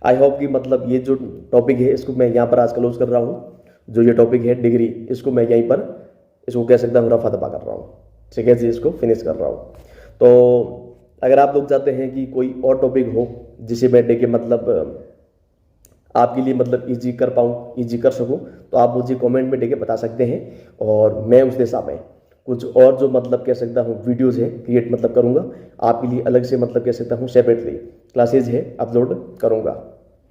आई होप कि मतलब ये जो टॉपिक है इसको मैं यहाँ पर आज क्लोज कर रहा हूँ। जो ये टॉपिक है डिग्री, इसको मैं यहीं पर इसको कह सकता हूँ रफा दफा कर रहा हूँ, ठीक है जी, इसको फिनिश कर रहा हूँ। तो अगर आप लोग चाहते हैं कि कोई और टॉपिक हो जिसे मैं देखिए मतलब आपके लिए मतलब ईजी कर पाऊँ, ईजी कर सकूँ, तो आप मुझे कमेंट में देखिए बता सकते हैं, और मैं उस दिशा में कुछ और जो मतलब कह सकता हूँ वीडियोज़ है क्रिएट मतलब करूँगा आपके लिए। अलग से मतलब कह सकता हूँ सेपरेटली क्लासेज है अपलोड करूँगा,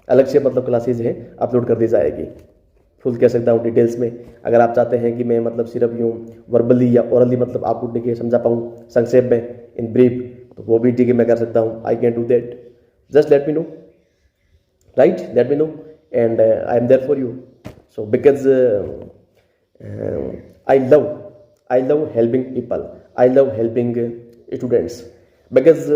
अलग से मतलब क्लासेज है अपलोड कर दी जाएगी फुल कह सकता हूँ डिटेल्स में। अगर आप चाहते हैं कि मैं मतलब सिर्फ यूँ वर्बली या ओरली मतलब आपको देखिए समझा पाऊँ संक्षेप में इन ब्रीफ, तो वो भी ठीक है मैं कर सकता हूँ। I can do that, just let me know, right? Let me know, and I am there for you. So because I love helping people, I love helping students, because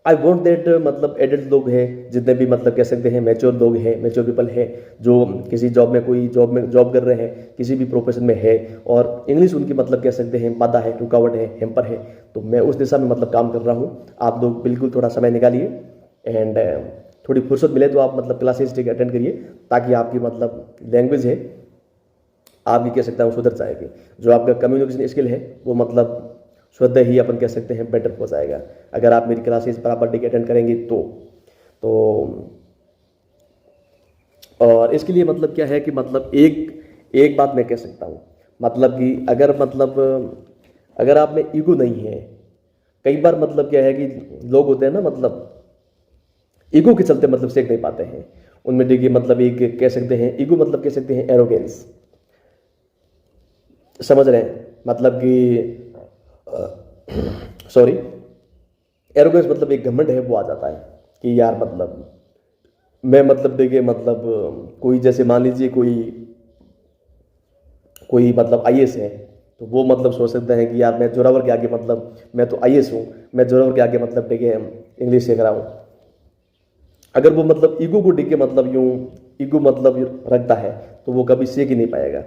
I want that मतलब adult लोग हैं जितने भी मतलब कह सकते हैं mature लोग हैं, मैच्योर पीपल हैं जो किसी जॉब में कोई जॉब कर रहे हैं, किसी भी प्रोफेशन में है, और इंग्लिश उनकी मतलब कह सकते हैं बाधा है, रुकावट है, हेम्पर है, तो मैं उस दिशा में मतलब काम कर रहा हूँ। आप लोग बिल्कुल थोड़ा समय निकालिए एंड थोड़ी फुर्सत मिले तो आप मतलब क्लासेस ठीक अटेंड करिए, ताकि आपकी मतलब लैंग्वेज है आपकी कह सकता हूँ सुधर जाएगी। जो आपका कम्युनिकेशन स्किल है वो मतलब शुद्ध ही अपन कह सकते हैं बेटर हो जाएगा अगर आप मेरी क्लासेस बराबर ठीक अटेंड करेंगे तो और इसके लिए मतलब क्या है कि मतलब एक बात मैं कह सकता हूँ, मतलब कि अगर आप में ईगो नहीं है, कई बार मतलब क्या है कि लोग होते हैं ना मतलब ईगो के चलते मतलब सीख नहीं पाते हैं। उनमें देखिए मतलब एक कह सकते हैं ईगो मतलब कह सकते हैं एरोगेंस, समझ रहे हैं, मतलब कि सॉरी एरोगेंस मतलब एक घमंड है वो आ जाता है कि यार मतलब मैं मतलब देखिए मतलब कोई जैसे मान लीजिए कोई मतलब आईएएस है, तो वो मतलब सोच सकते हैं कि यार मैं जोरावर के आगे मतलब मैं तो आईएएस हूँ, मैं जोरावर के आगे मतलब देखिए इंग्लिश सीख रहा हूँ। अगर वो मतलब ईगो को देख के मतलब यूँ ईगो मतलब रखता है तो वो कभी सीख ही नहीं पाएगा,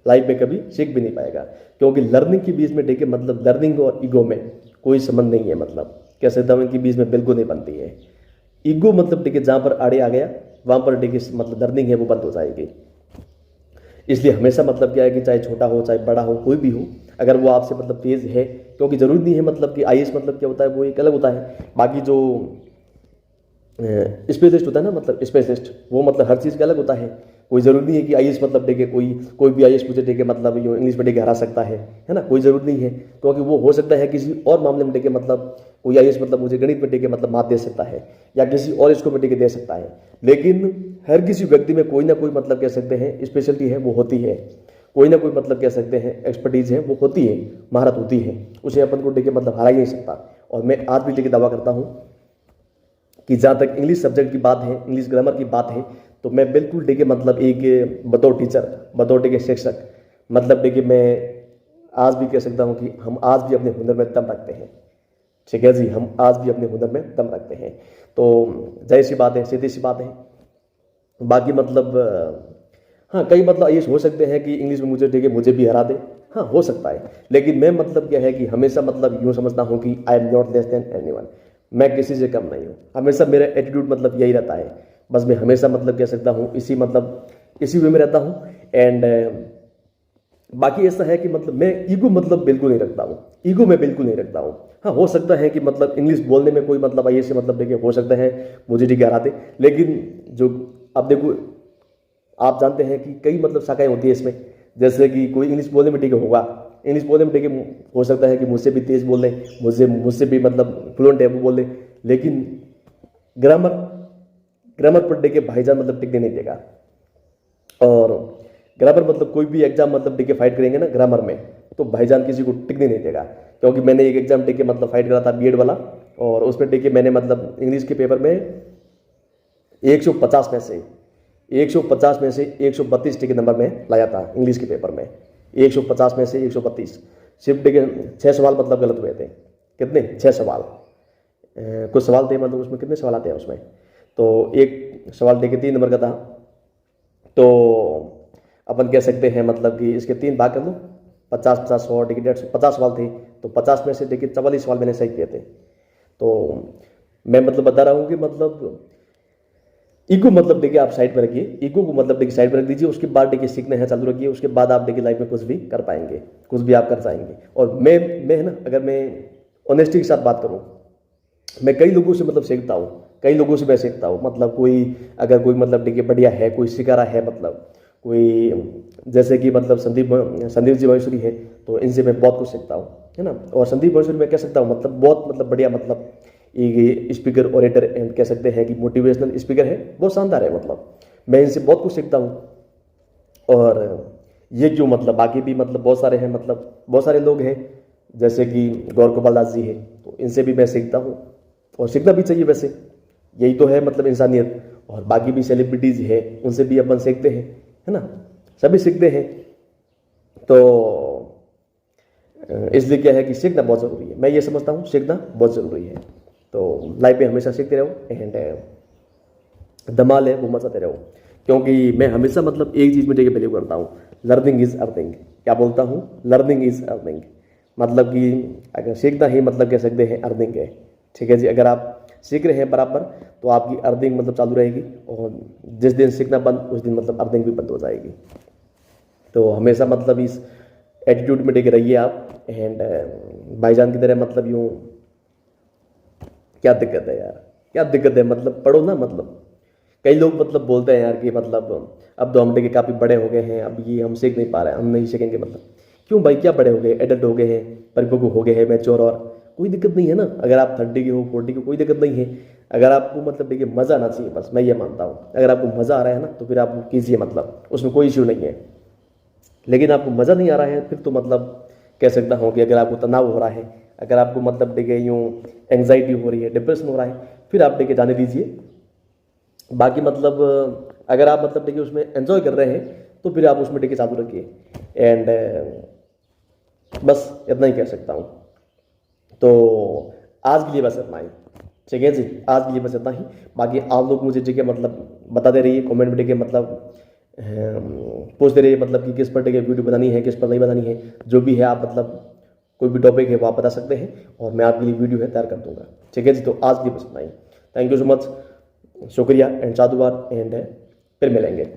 लाइफ में कभी सीख भी नहीं पाएगा, क्योंकि लर्निंग के बीच में देखे मतलब लर्निंग और ईगो में कोई संबंध नहीं है, मतलब कह सकता हूँ इनके बीच में बिल्कुल नहीं बनती है। ईगो मतलब देखिए जहाँ पर आड़े आ गया वहाँ पर देखिए मतलब लर्निंग है वो बंद हो जाएगी। इसलिए हमेशा मतलब क्या है कि चाहे छोटा हो चाहे बड़ा हो कोई भी हो, अगर वो आपसे मतलब तेज़ है, क्योंकि ज़रूरी नहीं है मतलब कि आईएएस मतलब क्या होता है वो एक अलग होता है, बाकी जो स्पेशलिस्ट होता है ना, मतलब स्पेशलिस्ट, वो मतलब हर चीज़ का अलग होता है। कोई ज़रूरी नहीं है कि आईएएस मतलब देखे कोई भी आईएएस मुझे देखे मतलब यो इंग्लिश में देखे हरा सकता है ना, कोई ज़रूरी नहीं है, क्योंकि वो हो सकता है किसी और मामले में देखे मतलब कोई आईएएस मतलब मुझे गणित में देखे मतलब मात दे सकता है, या किसी और इसको में देखे दे सकता है। लेकिन हर किसी व्यक्ति में कोई ना कोई मतलब कह सकते हैं स्पेशलिटी है वो होती है, कोई ना कोई मतलब कह सकते हैं एक्सपर्टीज है वो होती है, महारत होती है, उसे अपन को देखे मतलब हरा ही नहीं सकता। और मैं आज भी देखे दावा करता हूँ कि जहाँ तक इंग्लिश सब्जेक्ट की बात है, इंग्लिश ग्रामर की बात है, तो मैं बिल्कुल देखिए मतलब एक बतौर टीचर, बतौर देखिए शिक्षक, मतलब देखिए मैं आज भी कह सकता हूँ कि हम आज भी अपने हुनर में दम रखते हैं। ठीक है जी, हम आज भी अपने हुनर में दम रखते हैं। तो जाहिर सी बात है, सीधी सी बात है। बाकी मतलब हाँ, कई मतलब ये हो सकते हैं कि इंग्लिश में मुझे देखिए मुझे भी हरा दे, हाँ हो सकता है, लेकिन मैं मतलब क्या है कि हमेशा मतलब यूँ समझता हूँ कि I am not less than anyone, मैं किसी से कम नहीं हूँ। हमेशा मेरा एटीट्यूड मतलब यही रहता है, बस मैं हमेशा मतलब कह सकता हूँ इसी वे में रहता हूँ। एंड बाकी ऐसा है कि मतलब मैं ईगो मतलब बिल्कुल नहीं रखता हूँ, ईगो मैं बिल्कुल नहीं रखता हूँ। हाँ हो सकता है कि मतलब इंग्लिश बोलने में कोई मतलब आइए से मतलब देखिए हो सकता है मुझे ठीक हरा दे, लेकिन जो अब देखो आप जानते हैं कि कई मतलब शाखाएं होती है इसमें, जैसे कि कोई इंग्लिश बोलने में ठीक होगा, इंग्लिश बोलने में ठीक हो सकता है कि मुझसे भी तेज बोल लें, मुझसे भी मतलब फ्लुएंट है वो बोल लें, लेकिन ग्रामर ग्रामर पर देखे भाईजान मतलब टिकने नहीं देगा। और ग्रामर मतलब कोई भी एग्जाम मतलब टिके फाइट करेंगे ना ग्रामर में, तो भाईजान किसी को टिकने नहीं देगा। क्योंकि मैंने एक एग्जाम टिके मतलब फाइट करा था बीएड वाला, और उसमें टिके मैंने मतलब इंग्लिश के पेपर में 150 में से 150 में से 132 टिके नंबर में लाया था इंग्लिश के पेपर में, 150 में से 132, सिर्फ टिके 6 सवाल मतलब गलत हुए थे। कितने? 6 सवाल। कुछ सवाल थे मतलब उसमें कितने सवाल आते हैं उसमें, तो एक सवाल टिके 3 नंबर का था, तो अपन कह सकते हैं मतलब कि इसके 3 भाग कर लो, 50-50 100 टिके 150 50 सवाल थे, तो 50 में से देखिए 44 सवाल मैंने सही किए थे। तो मैं मतलब बता रहा हूँ कि मतलब ईगो मतलब देखिए आप साइड पर रखिए, ईगो को मतलब देखिए साइड पर रख दीजिए, उसके बाद देखिए सीखना है चालू रखिए, उसके बाद आप देखिए लाइफ में कुछ भी कर पाएंगे, कुछ भी आप कर पाएंगे। और मैं है ना, अगर मैं ऑनेस्टी के साथ बात करूँ, मैं कई लोगों से मतलब सीखता हूँ, कई लोगों से मैं सीखता हूँ, मतलब अगर कोई मतलब देखिए बढ़िया है, कोई सिकारा है, मतलब कोई जैसे कि मतलब संदीप जी महेश्वरी है, तो इनसे मैं बहुत कुछ सीखता हूँ, है ना। और संदीप महेश्वरी मैं कह सकता हूँ मतलब बहुत मतलब बढ़िया मतलब एक स्पीकर ओरेटर एंड कह सकते हैं कि मोटिवेशनल स्पीकर है, बहुत शानदार है, मतलब मैं इनसे बहुत कुछ सीखता हूँ। और ये क्यों मतलब बाकी भी मतलब बहुत सारे हैं, मतलब बहुत सारे लोग हैं, जैसे कि गौर गोपाल दास जी है, तो इनसे भी मैं सीखता हूँ, और सीखना भी चाहिए वैसे, यही तो है मतलब इंसानियत। और बाकी भी सेलिब्रिटीज है, उनसे भी अपन सीखते हैं, है ना, सभी सीखते हैं। तो इसलिए क्या है कि सीखना बहुत ज़रूरी है, मैं ये समझता हूँ सीखना बहुत ज़रूरी है। तो लाइफ में हमेशा सीखते रहो, एंड धमाल है वो मचाते रहो, क्योंकि मैं हमेशा मतलब एक चीज़ में देखिए बिलीव करता हूँ, लर्निंग इज अर्निंग। क्या बोलता हूँ? लर्निंग इज अर्निंग, मतलब कि अगर सीखना ही मतलब कह सकते हैं अर्निंग है। ठीक है जी, अगर आप सीख रहे हैं बराबर, तो आपकी अर्निंग मतलब चालू रहेगी, और जिस दिन सीखना बंद उस दिन मतलब अर्निंग भी बंद हो जाएगी। तो हमेशा मतलब इस एटीट्यूड में टिके रहिए आप, एंड भाईजान की तरह मतलब यूँ, क्या दिक्कत है यार, क्या दिक्कत है, मतलब पढ़ो ना। मतलब कई लोग मतलब बोलते हैं यार कि मतलब अब तो हम देखिए काफ़ी बड़े हो गए हैं, अब ये हम सीख नहीं पा रहे हैं, हम नहीं सीखेंगे। मतलब क्यों भाई, क्या बड़े हो गए, एडल्ट हो गए हैं, परिपक्व हो गए हैं, मैच्योर, और कोई दिक्कत नहीं है ना। अगर आप 30 के हो, 40 के, कोई दिक्कत नहीं है। अगर आपको मतलब देखिए मज़ा आना चाहिए, बस मैं ये मानता हूँ, अगर आपको मज़ा आ रहा है ना तो फिर आप कीजिए, मतलब उसमें कोई इश्यू नहीं है। लेकिन आपको मज़ा नहीं आ रहा है फिर तो मतलब कह सकता हूँ कि अगर आपको तनाव हो रहा है, अगर आपको मतलब देखिए यूँ एंग्जाइटी हो रही है, डिप्रेशन हो रहा है, फिर आप देखिए जाने दीजिए। बाकी मतलब अगर आप मतलब देखिए उसमें एंजॉय कर रहे हैं, तो फिर आप उसमें देखिए चालू रखिए। एंड बस इतना ही कह सकता हूँ। तो आज के लिए बस इतना ही, ठीक है जी, आज के लिए बस इतना ही। बाकी आप लोग मुझे ठीक है मतलब बताते रहिए, कमेंट में ठीक है मतलब पूछते रहिए मतलब कि किस पर ठीक है वीडियो बनानी है, किस पर नहीं बनानी है, जो भी है आप मतलब कोई भी टॉपिक है वो आप बता सकते हैं, और मैं आपके लिए वीडियो है तैयार कर दूंगा। ठीक है जी, तो आज के लिए बस इतना ही। थैंक यू सो मच, शुक्रिया एंड साधुवाद, एंड फिर मिलेंगे।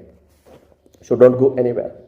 So don't go anywhere.